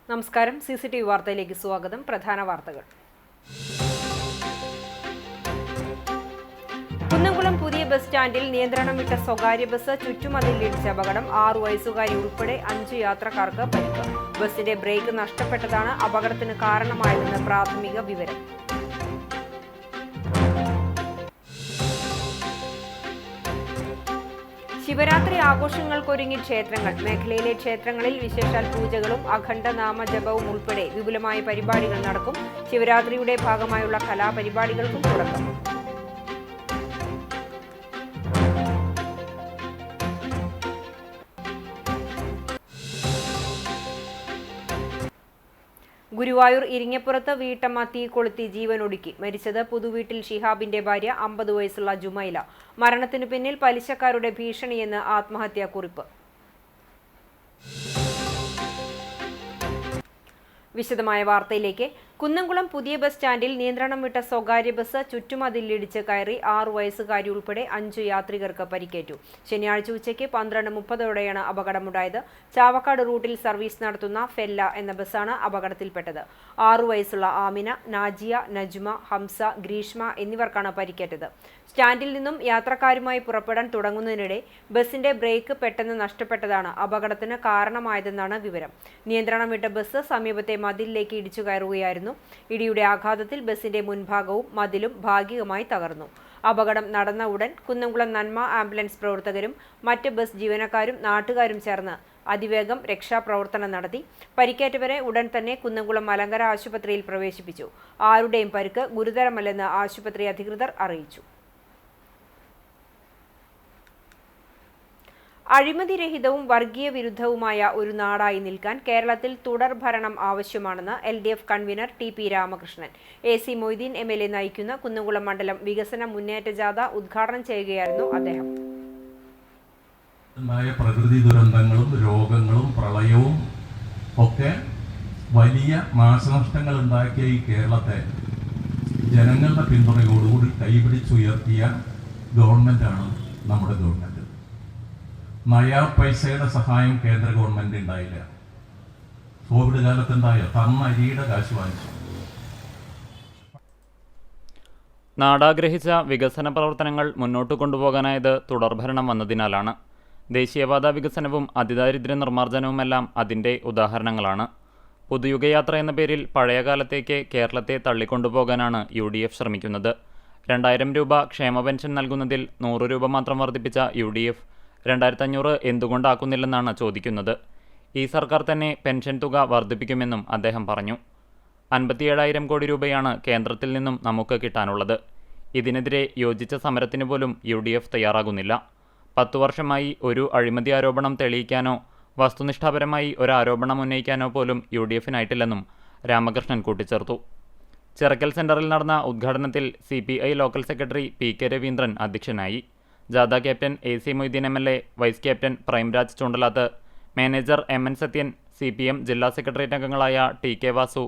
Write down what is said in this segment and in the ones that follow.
നമസ്കാരം. CCTV വാർത്തയിലേക്ക് സ്വാഗതം. പ്രധാന വാർത്തകൾ. കുന്നംകുളം പുതിയ ബസ് സ്റ്റാൻഡിൽ നിയന്ത്രണം വിട്ട സ്വകാര്യ ബസ് ചുറ്റുമതിലിടിച്ച അപകടം. 6 വയസ്സുകാരി ഉൾപ്പെടെ 5 യാത്രക്കാർക്ക് പരിക്ക്. ബസിന്റെ ബ്രേക്ക് നഷ്ടപ്പെട്ടതാണ് അപകടത്തിന് കാരണമായതെന്ന് പ്രാഥമിക വിവരം. ശിവരാത്രി ആഘോഷങ്ങൾക്കൊരുങ്ങി ക്ഷേത്രങ്ങൾ. മേഖലയിലെ ക്ഷേത്രങ്ങളിൽ വിശേഷാൽ പൂജകളും അഖണ്ഡ നാമജപവും ഉൾപ്പെടെ വിപുലമായ പരിപാടികൾ നടക്കും. ശിവരാത്രിയുടെ ഭാഗമായുള്ള കലാപരിപാടികൾക്കും തുടക്കം. ഗുരുവായൂർ ഇരിങ്ങപ്പുറത്ത് വീട്ടമ്മ തീ കൊളുത്തി ജീവനൊടുക്കി. മരിച്ചത് പുതുവീട്ടിൽ ഷിഹാബിന്റെ ഭാര്യ 50 വയസ്സുള്ള ജുമൈല. മരണത്തിനു പിന്നിൽ പലിശക്കാരുടെ ഭീഷണിയെന്ന് ആത്മഹത്യാക്കുറിപ്പ്. വിശദമായ വാർത്തയിലേക്ക്. കുന്നംകുളം പുതിയ ബസ് സ്റ്റാൻഡിൽ നിയന്ത്രണം വിട്ട സ്വകാര്യ ബസ് ചുറ്റുമതിലിടിച്ച് കയറി. 6 വയസ്സുകാരി ഉൾപ്പെടെ 5 യാത്രികർക്ക് പരിക്കേറ്റു. ശനിയാഴ്ച ഉച്ചയ്ക്ക് 12:30ഓടെയാണ് അപകടമുണ്ടായത്. ചാവക്കാട് റൂട്ടിൽ സർവീസ് നടത്തുന്ന ഫെല്ല എന്ന ബസ്സാണ് അപകടത്തിൽപ്പെട്ടത്. 6 വയസ്സുള്ള ആമിന, നാജിയ, നജ്മ, ഹംസ, ഗ്രീഷ്മ എന്നിവർക്കാണ് പരിക്കേറ്റത്. സ്റ്റാൻഡിൽ നിന്നും യാത്രക്കാരുമായി പുറപ്പെടാൻ തുടങ്ങുന്നതിനിടെ ബസിന്റെ ബ്രേക്ക് പെട്ടെന്ന് നഷ്ടപ്പെട്ടതാണ് അപകടത്തിന് കാരണമായതെന്നാണ് വിവരം. നിയന്ത്രണം വിട്ട ബസ് സമീപത്തെ മതിലിലേക്ക് ഇടിച്ചു കയറുകയായിരുന്നു. ഇടിയുടെ ആഘാതത്തിൽ ബസിന്റെ മുൻഭാഗവും മതിലും ഭാഗികമായി തകർന്നു. അപകടം നടന്ന ഉടൻ കുന്നംകുളം നന്മ ആംബുലൻസ് പ്രവർത്തകരും മറ്റ് ബസ് ജീവനക്കാരും നാട്ടുകാരും ചേർന്ന് അതിവേഗം രക്ഷാപ്രവർത്തനം നടത്തി. പരിക്കേറ്റവരെ ഉടൻ തന്നെ കുന്നംകുളം മലങ്കര ആശുപത്രിയിൽ പ്രവേശിപ്പിച്ചു. ആരുടെയും പരിക്ക് ഗുരുതരമല്ലെന്ന് ആശുപത്രി അധികൃതർ അറിയിച്ചു. അഴിമതിരഹിതവും വർഗീയ വിരുദ്ധവുമായ ഒരു നാടായി നിൽക്കാൻ കേരളത്തിൽ തുടർ ഭരണം ആവശ്യമാണെന്ന് LDF convener TP Ramakrishnan. AC Moideen MLA നയിക്കുന്ന കുന്നംകുളം മണ്ഡലം വികസന മുന്നേറ്റ ജാഥ ഉദ്ഘാടനം ചെയ്യുകയായിരുന്നു അദ്ദേഹം. പ്രകൃതി ദുരന്തങ്ങളും രോഗങ്ങളും പ്രളയവും ഒക്കെ വലിയ നാശനഷ്ടങ്ങൾ ഉണ്ടാക്കിയ ഈ കേരളത്തെ ജനങ്ങളുടെ പിന്തുണയോടുകൂടി കൈപിടിച്ചുയർത്തിയ ഗവൺമെന്റാണ് നമ്മുടെ ഗവൺമെന്റ്. നയാ പൈസയുടെ സഹായം കേന്ദ്ര ഗവൺമെന്റ് ഉണ്ടായില്ല. കോവിഡ് കാലത്തുണ്ടായ തന്ന അരിയുടെ കാശ് വാങ്ങിച്ചു. നാടാഗ്രഹിച്ച വികസന പ്രവർത്തനങ്ങൾ മുന്നോട്ട് കൊണ്ടുപോകാനായത് തുടർഭരണം വന്നതിനാലാണ്. ദേശീയപാത വികസനവും അതിദാരിദ്ര്യ നിർമ്മാർജ്ജനവുമെല്ലാം അതിൻ്റെ ഉദാഹരണങ്ങളാണ്. പുതുയുഗയാത്ര എന്ന പേരിൽ പഴയകാലത്തേക്ക് കേരളത്തെ തള്ളിക്കൊണ്ടുപോകാനാണ് UDF ശ്രമിക്കുന്നത്. 2000 രൂപ ക്ഷേമ പെൻഷൻ നൽകുന്നതിൽ 100 രൂപ മാത്രം വർദ്ധിപ്പിച്ച UDF 2500 എന്തുകൊണ്ടാക്കുന്നില്ലെന്നാണ് ചോദിക്കുന്നത്. ഈ സർക്കാർ തന്നെ പെൻഷൻ തുക വർദ്ധിപ്പിക്കുമെന്നും അദ്ദേഹം പറഞ്ഞു. 57,000 കോടി രൂപയാണ് കേന്ദ്രത്തിൽ നിന്നും നമുക്ക് കിട്ടാനുള്ളത്. ഇതിനെതിരെ യോജിച്ച സമരത്തിന് പോലും UDF തയ്യാറാകുന്നില്ല. 10 വർഷമായി ഒരു അഴിമതി ആരോപണം തെളിയിക്കാനോ വസ്തുനിഷ്ഠാപരമായി ഒരു ആരോപണം ഉന്നയിക്കാനോ പോലും UDFനായിട്ടില്ലെന്നും രാമകൃഷ്ണൻ കൂട്ടിച്ചേർത്തു. ചിറക്കൽ സെന്ററിൽ നടന്ന ഉദ്ഘാടനത്തിൽ CPI local secretary PK Raveendran അധ്യക്ഷനായി. ജാഥ captain AC Moideen MLA, vice captain Primeraj Choondalath, manager MN Sathyan, CPM ജില്ലാ സെക്രട്ടേറിയറ്റ് അംഗങ്ങളായ TK വാസു,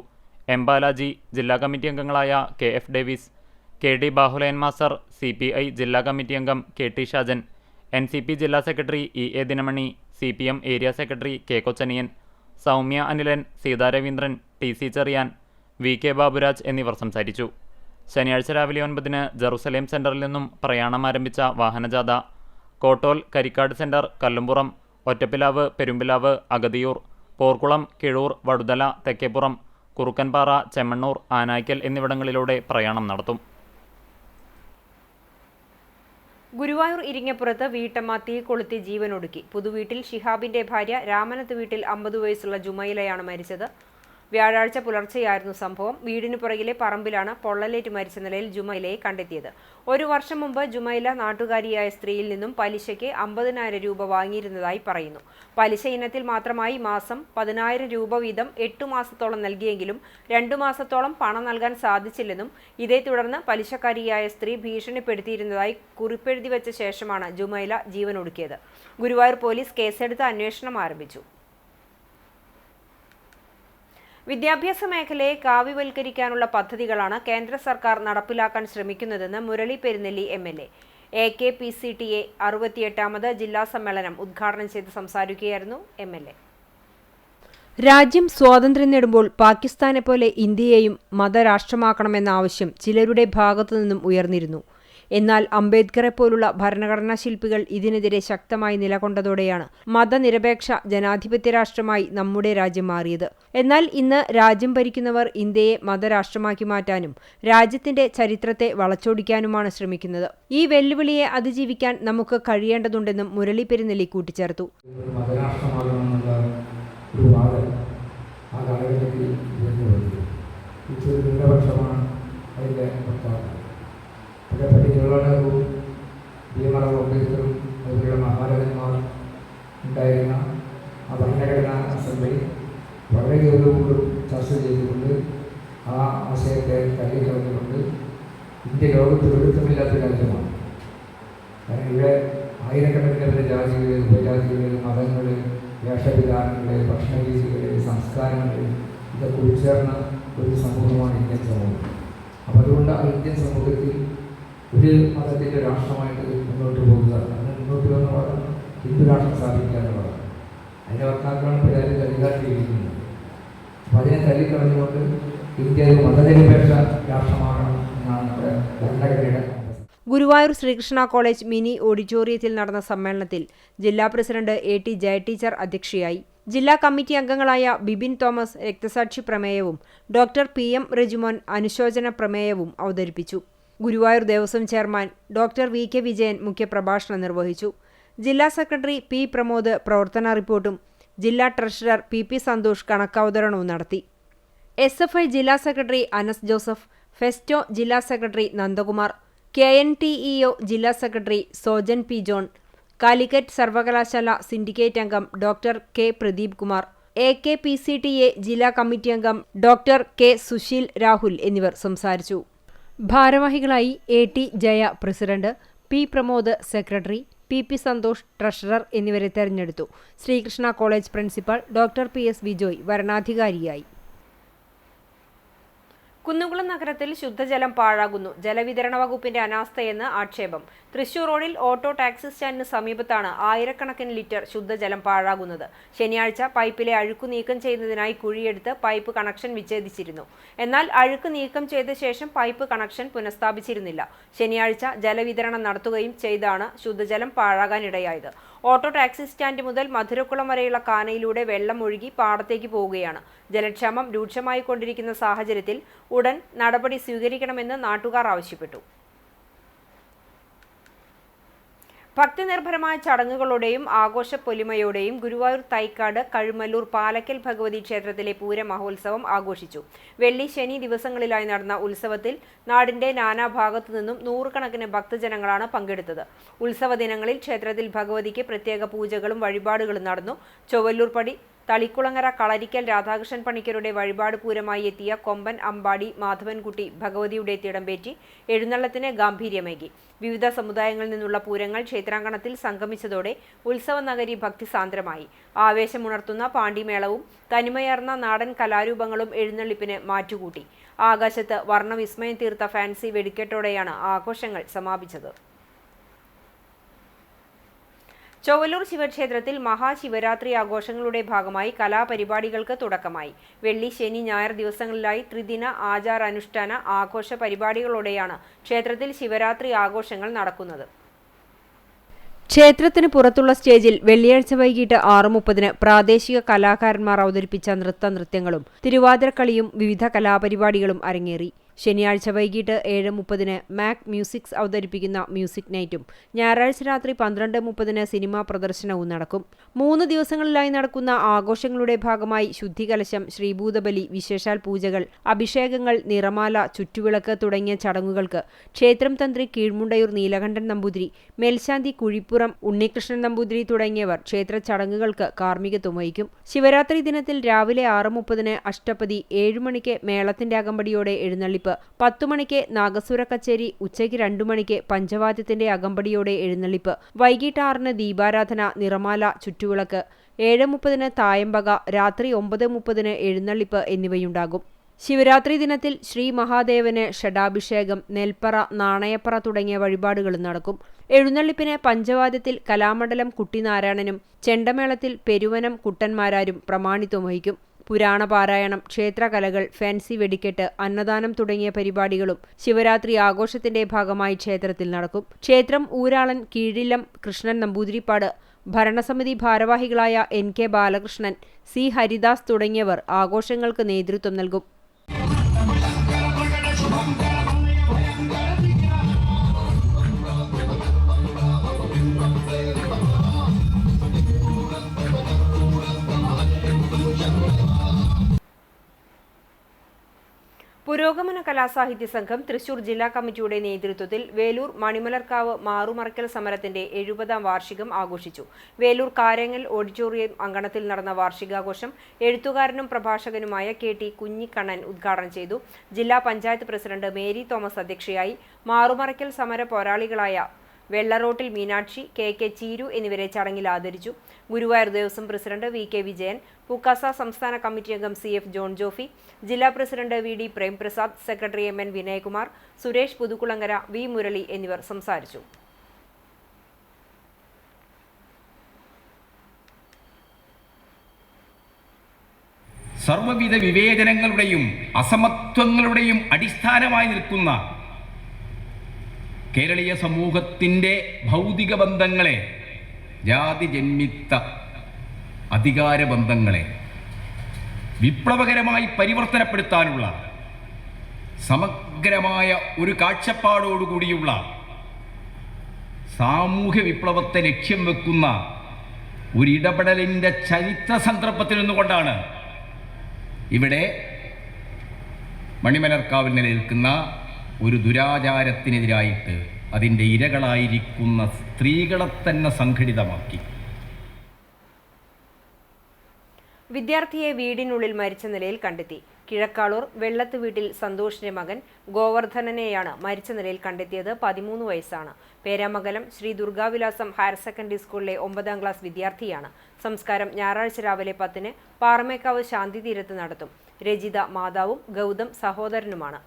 M ബാലാജി, ജില്ലാ കമ്മിറ്റി അംഗങ്ങളായ KF Davis, KD Bahulayan master, CPI ജില്ലാ കമ്മിറ്റി അംഗം KT ഷാജൻ, NCP ജില്ലാ secretary EA Dinamani, CPM area secretary K Kochaniyan, Soumya Anilan, Seetha Raveendran, TC Cheriyan, VK Baburaj എന്നിവർ സംസാരിച്ചു. ശനിയാഴ്ച രാവിലെ 9-ന് ജെറുസലേം സെന്ററിൽ നിന്നും പ്രയാണം ആരംഭിച്ച വാഹനജാഥ കോട്ടോൽ, കരിക്കാട് സെന്റർ, കല്ലുംപുറം, ഒറ്റപ്പിലാവ്, പെരുമ്പിലാവ്, അഗതിയൂർ, പോർക്കുളം, കിഴൂർ, വടുതല, തെക്കേപ്പുറം, കുറുക്കൻപാറ, ചെമ്മണ്ണൂർ, ആനായ്ക്കൽ എന്നിവിടങ്ങളിലൂടെ പ്രയാണം നടത്തും. ഗുരുവായൂർ ഇരിങ്ങപ്പുറത്ത് വീട്ടമ്മ തീ കൊളുത്തി ജീവനൊടുക്കി. പുതുവീട്ടിൽ ഷിഹാബിന്റെ ഭാര്യ രാമനത്ത് വീട്ടിൽ 50 വയസ്സുള്ള ജുമൈലയാണ് മരിച്ചത്. വ്യാഴാഴ്ച പുലർച്ചെയായിരുന്നു സംഭവം. വീടിന് പുറകിലെ പറമ്പിലാണ് പൊള്ളലേറ്റ് മരിച്ച നിലയിൽ ജുമൈലയെ കണ്ടെത്തിയത്. 1 വർഷം മുമ്പ് ജുമൈല നാട്ടുകാരിയായ സ്ത്രീയിൽ നിന്നും പലിശയ്ക്ക് 50,000 രൂപ വാങ്ങിയിരുന്നതായി പറയുന്നു. പലിശ ഇനത്തിൽ മാത്രമായി മാസം 10,000 രൂപ വീതം 8 മാസത്തോളം നൽകിയെങ്കിലും 2 മാസത്തോളം പണം നൽകാൻ സാധിച്ചില്ലെന്നും ഇതേ തുടർന്ന് പലിശക്കാരിയായ സ്ത്രീ ഭീഷണിപ്പെടുത്തിയിരുന്നതായി കുറിപ്പെഴുതി വെച്ച ശേഷമാണ് ജുമൈല ജീവനൊടുക്കിയത്. ഗുരുവായൂർ പോലീസ് കേസെടുത്ത് അന്വേഷണം ആരംഭിച്ചു. വിദ്യാഭ്യാസ മേഖലയെ കാവ്യവൽക്കരിക്കാനുള്ള പദ്ധതികളാണ് കേന്ദ്ര സർക്കാർ നടപ്പിലാക്കാൻ ശ്രമിക്കുന്നതെന്ന് മുരളി പെരുന്നെല്ലി MLA. AKPCTA 68ാമത് ജില്ലാ സമ്മേളനം ഉദ്ഘാടനം ചെയ്ത് സംസാരിക്കുകയായിരുന്നു MLA. രാജ്യം സ്വാതന്ത്ര്യം നേടുമ്പോൾ പാകിസ്ഥാനെ പോലെ ഇന്ത്യയെയും മതരാഷ്ട്രമാക്കണമെന്ന ആവശ്യം ചിലരുടെ ഭാഗത്തുനിന്നും ഉയർന്നിരുന്നു. എന്നാൽ അംബേദ്കറെ പോലുള്ള ഭരണഘടനാ ശില്പികൾ ഇതിനെതിരെ ശക്തമായി നിലകൊണ്ടതോടെയാണ് മതനിരപേക്ഷ ജനാധിപത്യ രാഷ്ട്രമായി നമ്മുടെ രാജ്യം മാറിയത്. എന്നാൽ ഇന്ന് രാജ്യം ഭരിക്കുന്നവർ ഇന്ത്യയെ മതരാഷ്ട്രമാക്കി മാറ്റാനും രാജ്യത്തിന്റെ ചരിത്രത്തെ വളച്ചൊടിക്കാനുമാണ് ശ്രമിക്കുന്നത്. ഈ വെല്ലുവിളിയെ അതിജീവിക്കാൻ നമുക്ക് കഴിയേണ്ടതുണ്ടെന്നും മുരളി പെരുന്നെല്ലി കൂട്ടിച്ചേർത്തു. ഒരു വാദം ആ കാലഘട്ടത്തിൽ ഉയർന്നു വന്നു. ഇച്ചൊരു ന്യൂനപക്ഷമാണ് അതിൻ്റെ വക്താവ്. അതേപറ്റി ജവഹർലാൽ ഭീമറാവ് അംബേദ്കറും അതുപോലുള്ള മഹാരഥന്മാർ ഉണ്ടായിരുന്ന ആ ഭരണഘടനാ അസംബ്ലി വളരെ ഗൗരവപൂർവ്വം ചർച്ച ചെയ്തുകൊണ്ട് ആ ആശയത്തെ തള്ളിക്കളഞ്ഞുകൊണ്ട് ഇന്ത്യ ലോകത്ത് ഒഴുക്കമില്ലാത്ത രാജ്യമാണ്. കാരണം ഇവിടെ ആയിരക്കണക്കിന് ജാതികൾ, ഉപജാതികൾ, മതങ്ങൾ, വേഷവിധാനങ്ങൾ, ഭക്ഷണരീതികൾ, സംസ്കാരങ്ങൾ ഇതൊക്കെ ഉൾച്ചേർന്ന ഒരു സമൂഹമാണ് ഇന്ത്യൻ സമൂഹം. അപ്പോൾ അതുകൊണ്ട് ആ ഇന്ത്യൻ സമൂഹത്തിൽ ഒരു മതത്തിൻ്റെ രാഷ്ട്രമായിട്ട് മുന്നോട്ട് പോകുക, അങ്ങനെ മുന്നോട്ട് വന്ന പാടാണ് ഹിന്ദു രാഷ്ട്രം സ്ഥാപിക്കുക എന്നുള്ളതാണ്. അതിൻ്റെ വക്താക്കളാണ് ഇപ്പോൾ രാജ്യത്ത് അധികാരത്തിലിരിക്കുന്നത്. അപ്പോൾ അതിനെ തള്ളിക്കളഞ്ഞുകൊണ്ട് ഇന്ത്യ ഒരു മതനിരപേക്ഷ രാഷ്ട്രമാകണം എന്നാണ് നമ്മുടെ ഭരണഘടനയുടെ. ഗുരുവായൂർ ശ്രീകൃഷ്ണ കോളേജ് മിനി ഓഡിറ്റോറിയത്തിൽ നടന്ന സമ്മേളനത്തിൽ ജില്ലാ പ്രസിഡന്റ് AT ജയ ടീച്ചർ അധ്യക്ഷയായി. ജില്ലാ കമ്മിറ്റി അംഗങ്ങളായ ബിബിൻ തോമസ് രക്തസാക്ഷി പ്രമേയവും ഡോക്ടർ PM റെജിമോൻ അനുശോചന പ്രമേയവും അവതരിപ്പിച്ചു. Guruvayur Devaswom chairman doctor VK Vijayan മുഖ്യപ്രഭാഷണം നിർവഹിച്ചു. ജില്ലാ സെക്രട്ടറി P പ്രമോദ് പ്രവർത്തന റിപ്പോർട്ടും ജില്ലാ ട്രഷറർ PP സന്തോഷ് കണക്കവതരണവും നടത്തി. SFI ജില്ലാ സെക്രട്ടറി അനസ് ജോസഫ്, ഫെസ്റ്റോ ജില്ലാ സെക്രട്ടറി നന്ദകുമാർ, KNTEO ജില്ലാ secretary Sojan P John, Calicut സർവകലാശാല സിൻഡിക്കേറ്റ് അംഗം doctor K Pradeep Kumar, AKPCTA ജില്ലാ കമ്മിറ്റി അംഗം ഡോക്ടർ K സുശീൽ രാഹുൽ എന്നിവർ സംസാരിച്ചു. ഭാരവാഹികളായി AT Jaya president, P Pramod secretary, PP Santhosh treasurer എന്നിവരെ തെരഞ്ഞെടുത്തു. Sreekrishna college principal doctor PS Vijoy വരണാധികാരിയായി. കുന്നുകുളം നഗരത്തിൽ ശുദ്ധജലം പാഴാകുന്നു. ജലവിതരണ വകുപ്പിന്റെ അനാസ്ഥയെന്ന് ആക്ഷേപം. തൃശൂർ റോഡിൽ ഓട്ടോ ടാക്സി സ്റ്റാൻഡിന് സമീപത്താണ് ആയിരക്കണക്കിന് ലിറ്റർ ശുദ്ധജലം പാഴാകുന്നത്. ശനിയാഴ്ച പൈപ്പിലെ അഴുക്ക് നീക്കം ചെയ്യുന്നതിനായി കുഴിയെടുത്ത് പൈപ്പ് കണക്ഷൻ വിച്ഛേദിച്ചിരുന്നു. എന്നാൽ അഴുക്ക് നീക്കം ചെയ്ത ശേഷം പൈപ്പ് കണക്ഷൻ പുനഃസ്ഥാപിച്ചിരുന്നില്ല. ശനിയാഴ്ച ജലവിതരണം നടത്തുകയും ചെയ്താണ് ശുദ്ധജലം പാഴാകാനിടയായത്. ഓട്ടോ ടാക്സി സ്റ്റാൻഡ് മുതൽ മധുരക്കുളം വരെയുള്ള കാനയിലൂടെ വെള്ളം ഒഴുകി പാടത്തേക്ക് പോവുകയാണ്. ജലക്ഷാമം രൂക്ഷമായി കൊണ്ടിരിക്കുന്ന സാഹചര്യത്തിൽ ഉടൻ നടപടി സ്വീകരിക്കണമെന്ന് നാട്ടുകാർ ആവശ്യപ്പെട്ടു. ഭക്തിനിർഭരമായ ചടങ്ങുകളോടെയും ആഘോഷ പൊലിമയോടെയും ഗുരുവായൂർ തൈക്കാട് കഴുമല്ലൂർ പാലക്കൽ ഭഗവതി ക്ഷേത്രത്തിലെ പൂര മഹോത്സവം ആഘോഷിച്ചു. വെള്ളി ശനി ദിവസങ്ങളിലായി നടന്ന ഉത്സവത്തിൽ നാടിന്റെ നാനാഭാഗത്തു നിന്നും നൂറുകണക്കിന് ഭക്തജനങ്ങളാണ് പങ്കെടുത്തത്. ഉത്സവ ദിനങ്ങളിൽ ക്ഷേത്രത്തിൽ ഭഗവതിക്ക് പ്രത്യേക പൂജകളും വഴിപാടുകളും നടന്നു. ചൊവ്വല്ലൂർ പടി തളിക്കുളങ്ങര കളരിക്കൽ രാധാകൃഷ്ണൻ പണിക്കരുടെ വഴിപാട് പൂരമായി എത്തിയ കൊമ്പൻ അമ്പാടി മാധവൻകുട്ടി ഭഗവതിയുടെ തിടമ്പേറ്റി എഴുന്നള്ളത്തിന് ഗാംഭീര്യമേകി. വിവിധ സമുദായങ്ങളിൽ നിന്നുള്ള പൂരങ്ങൾ ക്ഷേത്രാങ്കണത്തിൽ സംഗമിച്ചതോടെ ഉത്സവ നഗരി ഭക്തിസാന്ദ്രമായി. ആവേശമുണർത്തുന്ന പാണ്ടിമേളവും തനിമയാർന്ന നാടൻ കലാരൂപങ്ങളും എഴുന്നള്ളിപ്പിന് മാറ്റുകൂട്ടി. ആകാശത്ത് വർണ്ണവിസ്മയം തീർത്ത ഫാൻസി വെടിക്കെട്ടോടെയാണ് ആഘോഷങ്ങൾ സമാപിച്ചത്. ചൊവ്വല്ലൂർ ശിവക്ഷേത്രത്തിൽ മഹാശിവരാത്രി ആഘോഷങ്ങളുടെ ഭാഗമായി കലാപരിപാടികൾക്ക് തുടക്കമായി. വെള്ളി ശനി ഞായർ ദിവസങ്ങളിലായി ത്രിദിന ആചാരാനുഷ്ഠാന ആഘോഷ പരിപാടികളോടെയാണ് ക്ഷേത്രത്തിൽ ശിവരാത്രി ആഘോഷങ്ങൾ നടക്കുന്നത്. ക്ഷേത്രത്തിന് പുറത്തുള്ള സ്റ്റേജിൽ വെള്ളിയാഴ്ച വൈകിട്ട് 6:30 പ്രാദേശിക കലാകാരന്മാർ അവതരിപ്പിച്ച നൃത്തങ്ങളും തിരുവാതിരക്കളിയും വിവിധ കലാപരിപാടികളും അരങ്ങേറി. ശനിയാഴ്ച വൈകിട്ട് 7:30 മാക് മ്യൂസിക്സ് അവതരിപ്പിക്കുന്ന മ്യൂസിക് നൈറ്റും ഞായറാഴ്ച രാത്രി 12:30 സിനിമാ പ്രദർശനവും നടക്കും. 3 ദിവസങ്ങളിലായി നടക്കുന്ന ആഘോഷങ്ങളുടെ ഭാഗമായി ശുദ്ധികലശം, ശ്രീഭൂതബലി, വിശേഷാൽ പൂജകൾ, അഭിഷേകങ്ങൾ, നിറമാല, ചുറ്റുവിളക്ക് തുടങ്ങിയ ചടങ്ങുകൾക്ക് ക്ഷേത്രം തന്ത്രി കീഴ്മുണ്ടയൂർ നീലകണ്ഠൻ നമ്പൂതിരി, മേൽശാന്തി കുഴിപ്പുറം ഉണ്ണികൃഷ്ണൻ നമ്പൂതിരി തുടങ്ങിയവർ ക്ഷേത്ര ചടങ്ങുകൾക്ക് കാർമ്മികത്വം വഹിക്കും. ശിവരാത്രി ദിനത്തിൽ രാവിലെ 6:30 അഷ്ടപതി, 7 മണിക്ക് മേളത്തിന്റെ അകമ്പടിയോടെ എഴുന്നള്ളിപ്പ്, 10 മണിക്ക് നാഗസ്വര കച്ചേരി, ഉച്ചയ്ക്ക് 2 മണിക്ക് പഞ്ചവാദ്യത്തിന്റെ അകമ്പടിയോടെ എഴുന്നള്ളിപ്പ്, വൈകിട്ട് 6 ദീപാരാധന, നിറമാല, ചുറ്റുവിളക്ക്, 7:30 തായമ്പക, രാത്രി 9:30 എഴുന്നള്ളിപ്പ് എന്നിവയുണ്ടാകും. ശിവരാത്രി ദിനത്തിൽ ശ്രീ മഹാദേവന് ഷഡാഭിഷേകം, നെൽപ്പറ, നാണയപ്പറ തുടങ്ങിയ വഴിപാടുകളും നടക്കും. എഴുന്നള്ളിപ്പിന് പഞ്ചവാദ്യത്തിൽ കലാമണ്ഡലം കുട്ടിനാരായണനും ചെണ്ടമേളത്തിൽ പെരുവനം കുട്ടന്മാരാരും പ്രമാണിത്വം വഹിക്കും. പുരാണപാരായണം, ക്ഷേത്രകലകൾ, ഫാൻസി വെടിക്കെട്ട്, അന്നദാനം തുടങ്ങിയ പരിപാടികളും ശിവരാത്രി ആഘോഷത്തിന്റെ ഭാഗമായി ക്ഷേത്രത്തിൽ നടക്കും. ക്ഷേത്രം ഊരാളൻ കീഴിലം കൃഷ്ണൻ നമ്പൂതിരിപ്പാട് ഭരണസമിതി ഭാരവാഹികളായ NK ബാലകൃഷ്ണൻ, C ഹരിദാസ് തുടങ്ങിയവർ ആഘോഷങ്ങൾക്ക് നേതൃത്വം നൽകും. പുരോഗമന കലാസാഹിത്യ സംഘം തൃശൂർ ജില്ലാ കമ്മിറ്റിയുടെ നേതൃത്വത്തിൽ വേലൂർ മണിമലർക്കാവ് മാറുമറയ്ക്കൽ സമരത്തിന്റെ 70-ാം വാർഷികം ആഘോഷിച്ചു. വേലൂർ കാരങ്ങൽ ഓഡിറ്റോറിയം അങ്കണത്തിൽ നടന്ന വാർഷികാഘോഷം എഴുത്തുകാരനും പ്രഭാഷകനുമായ KT കുഞ്ഞിക്കണ്ണൻ ഉദ്ഘാടനം ചെയ്തു. ജില്ലാ പഞ്ചായത്ത് പ്രസിഡന്റ് മേരി തോമസ് അധ്യക്ഷയായി. മാറുമറയ്ക്കൽ സമര പോരാളികളായ വെള്ളറോട്ടിൽ മീനാക്ഷി, KK ചീരു എന്നിവരെ ചടങ്ങിൽ ആദരിച്ചു. ഗുരുവായൂർ ദേവസ്വം പ്രസിഡന്റ് VK വിജയൻ, പൂക്കാസ സംസ്ഥാന കമ്മിറ്റി അംഗം CF ജോൺ ജോഫി, ജില്ലാ president VD Prem Prasad, secretary MN Vinayakumar, Suresh Puthukkulangara, V Murali എന്നിവർ സംസാരിച്ചു. സർവ്വവിധ വിവേചനങ്ങളുടെയും അസമത്വങ്ങളുടെയും അടിസ്ഥാനമായി നിൽക്കുന്ന കേരളീയ സമൂഹത്തിൻ്റെ ഭൗതിക ബന്ധങ്ങളെ, ജാതിജന്മിത്ത അധികാര ബന്ധങ്ങളെ വിപ്ലവകരമായി പരിവർത്തനപ്പെടുത്താനുള്ള സമഗ്രമായ ഒരു കാഴ്ചപ്പാടോടുകൂടിയുള്ള സാമൂഹ്യ വിപ്ലവത്തെ ലക്ഷ്യം വെക്കുന്ന ഒരിടപെടലിൻ്റെ ചരിത്ര സന്ദർഭത്തിൽ നിന്നുകൊണ്ടാണ് ഇവിടെ മണിമലർക്കാവിൽ നിലനിൽക്കുന്ന ഒരു ദുരാചാരത്തിനെതിരായിട്ട് അതിൻ്റെ ഇരകളായിരിക്കുന്ന സ്ത്രീകളെ തന്നെ സംഘടിതമാക്കി. വിദ്യാർത്ഥിയെ വീടിനുള്ളിൽ മരിച്ച നിലയിൽ കണ്ടെത്തി. കിഴക്കാളൂർ വെള്ളത്ത് വീട്ടിൽ സന്തോഷിന്റെ മകൻ ഗോവർദ്ധനനെയാണ് മരിച്ച നിലയിൽ കണ്ടെത്തിയത്. 13 വയസ്സാണ്. പേരാമംഗലം ശ്രീ ദുർഗാവിലാസം ഹയർ സെക്കൻഡറി സ്കൂളിലെ 9ാം ക്ലാസ് വിദ്യാർത്ഥിയാണ്. സംസ്കാരം ഞായറാഴ്ച രാവിലെ 10-ന് പാറമേക്കാവ് ശാന്തി തീരത്ത് നടത്തും. രജിത മാതാവും ഗൗതം സഹോദരനുമാണ്.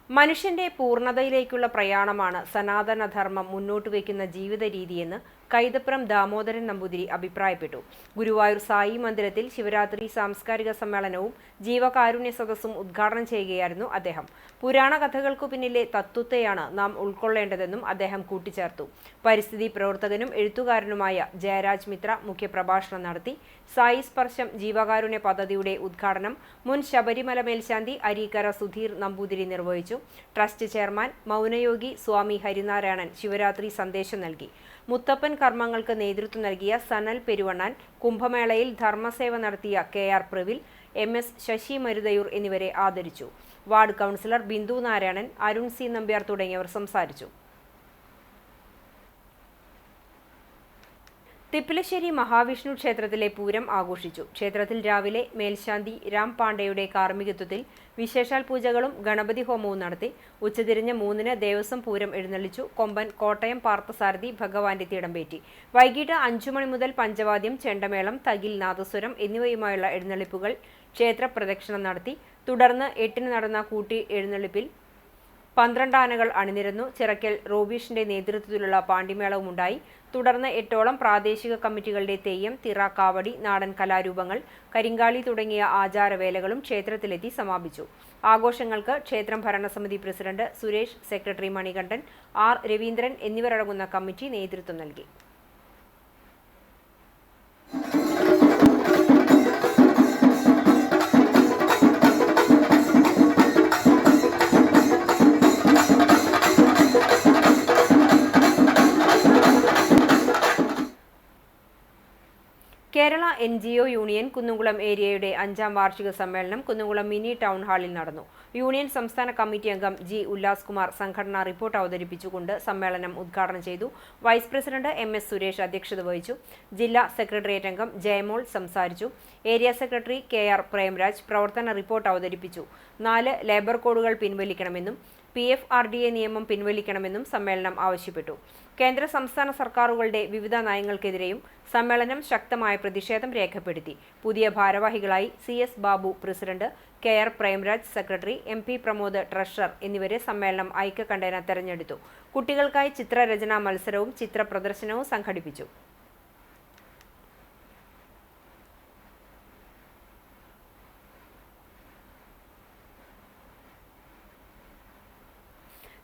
മനുഷ്യന്റെ പൂർണ്ണതയിലേക്കുള്ള പ്രയാണമാണ് സനാതനധർമ്മം മുന്നോട്ട് വയ്ക്കുന്ന ജീവിത രീതിയെന്ന് കൈതപ്രം ദാമോദരൻ നമ്പൂതിരി അഭിപ്രായപ്പെട്ടു. ഗുരുവായൂർ സായി മന്ദിരത്തിൽ ശിവരാത്രി സാംസ്കാരിക സമ്മേളനവും ജീവകാരുണ്യ സദസ്സും ഉദ്ഘാടനം ചെയ്യുകയായിരുന്നു അദ്ദേഹം. പുരാണ കഥകൾക്കു പിന്നിലെ തത്വത്തെയാണ് നാം ഉൾക്കൊള്ളേണ്ടതെന്നും അദ്ദേഹം കൂട്ടിച്ചേർത്തു. പരിസ്ഥിതി പ്രവർത്തകനും എഴുത്തുകാരനുമായ ജയരാജ് മിത്ര മുഖ്യപ്രഭാഷണം നടത്തി. സായി സ്പർശം ജീവകാരുണ്യ പദ്ധതിയുടെ ഉദ്ഘാടനം മുൻ ശബരിമല മേൽശാന്തി അരീക്കര സുധീർ നമ്പൂതിരി നിർവഹിച്ചു. ട്രസ്റ്റ് ചെയർമാൻ മൗനയോഗി സ്വാമി ഹരിനാരായണൻ ശിവരാത്രി സന്ദേശം നൽകി. മുത്തപ്പൻ കർമ്മങ്ങൾക്ക് നേതൃത്വം നൽകിയ സനൽ പെരുവണ്ണാൻ, കുംഭമേളയിൽ ധർമ്മസേവ നടത്തിയ KR പ്രവിൽ, MS ശശി മരുതയൂർ എന്നിവരെ ആദരിച്ചു. Ward councillor Bindu Narayanan, Arun C Nambiar തുടങ്ങിയവർ സംസാരിച്ചു. തിപ്പിലശ്ശേരി മഹാവിഷ്ണു ക്ഷേത്രത്തിലെ പൂരം ആഘോഷിച്ചു. ക്ഷേത്രത്തിൽ രാവിലെ മേൽശാന്തി രാം പാണ്ഡെയുടെ കാർമ്മികത്വത്തിൽ വിശേഷാൽ പൂജകളും ഗണപതി ഹോമവും നടത്തി. ഉച്ചതിരിഞ്ഞ് 3-ന് ദേവസ്വം പൂരം എഴുന്നള്ളിച്ചു. കൊമ്പൻ കോട്ടയം പാർത്ഥസാരഥി ഭഗവാന്റെ തിടമ്പേറ്റി. വൈകിട്ട് 5 മണി മുതൽ പഞ്ചവാദ്യം, ചെണ്ടമേളം, തകിൽ, നാദസ്വരം എന്നിവയുമായുള്ള എഴുന്നള്ളിപ്പുകൾ ക്ഷേത്ര പ്രദക്ഷിണം നടത്തി. തുടർന്ന് 8-ന് നടന്ന കൂട്ടി എഴുന്നള്ളിപ്പിൽ 12 ആനകൾ അണിനിരന്നു. ചിറക്കൽ റോബീഷിന്റെ നേതൃത്വത്തിലുള്ള പാണ്ടിമേളവുമുണ്ടായി. തുടർന്ന് 8ഓളം പ്രാദേശിക കമ്മിറ്റികളുടെ തെയ്യം, തിറ, കാവടി, നാടൻ കലാരൂപങ്ങൾ, കരിങ്കാളി തുടങ്ങിയ ആചാരവേലകളും ക്ഷേത്രത്തിലെത്തി സമാപിച്ചു. ആഘോഷങ്ങൾക്ക് ക്ഷേത്രം ഭരണസമിതി president Suresh, secretary Manikandan, R Raveendran എന്നിവരടങ്ങുന്ന കമ്മിറ്റി നേതൃത്വം നൽകി. കേരള NGO യൂണിയൻ കുന്നംകുളം ഏരിയയുടെ 5ാം വാർഷിക സമ്മേളനം കുന്നംകുളം മിനി ടൗൺ ഹാളിൽ നടന്നു. യൂണിയൻ സംസ്ഥാന കമ്മിറ്റി അംഗം G ഉല്ലാസ് കുമാർ സംഘടനാ റിപ്പോർട്ട് അവതരിപ്പിച്ചുകൊണ്ട് സമ്മേളനം ഉദ്ഘാടനം ചെയ്തു. വൈസ് പ്രസിഡന്റ് MS സുരേഷ് അധ്യക്ഷത വഹിച്ചു. ജില്ലാ സെക്രട്ടേറിയറ്റ് അംഗം ജയമോൾ സംസാരിച്ചു. ഏരിയ സെക്രട്ടറി KR പ്രേംരാജ് പ്രവർത്തന റിപ്പോർട്ട് അവതരിപ്പിച്ചു. 4 ലേബർ കോഡുകൾ പിൻവലിക്കണമെന്നും PFRDA നിയമം പിൻവലിക്കണമെന്നും സമ്മേളനം ആവശ്യപ്പെട്ടു. കേന്ദ്ര സംസ്ഥാന സർക്കാരുകളുടെ വിവിധ നയങ്ങൾക്കെതിരെയും സമ്മേളനം ശക്തമായ പ്രതിഷേധം രേഖപ്പെടുത്തി. പുതിയ ഭാരവാഹികളായി CS Babu president, KR Premraj secretary, MP Pramod treasurer എന്നിവരെ സമ്മേളനം ഐക്യകണ്ഠേന തെരഞ്ഞെടുത്തു. കുട്ടികൾക്കായി ചിത്രരചനാ മത്സരവും ചിത്ര പ്രദർശനവും സംഘടിപ്പിച്ചു.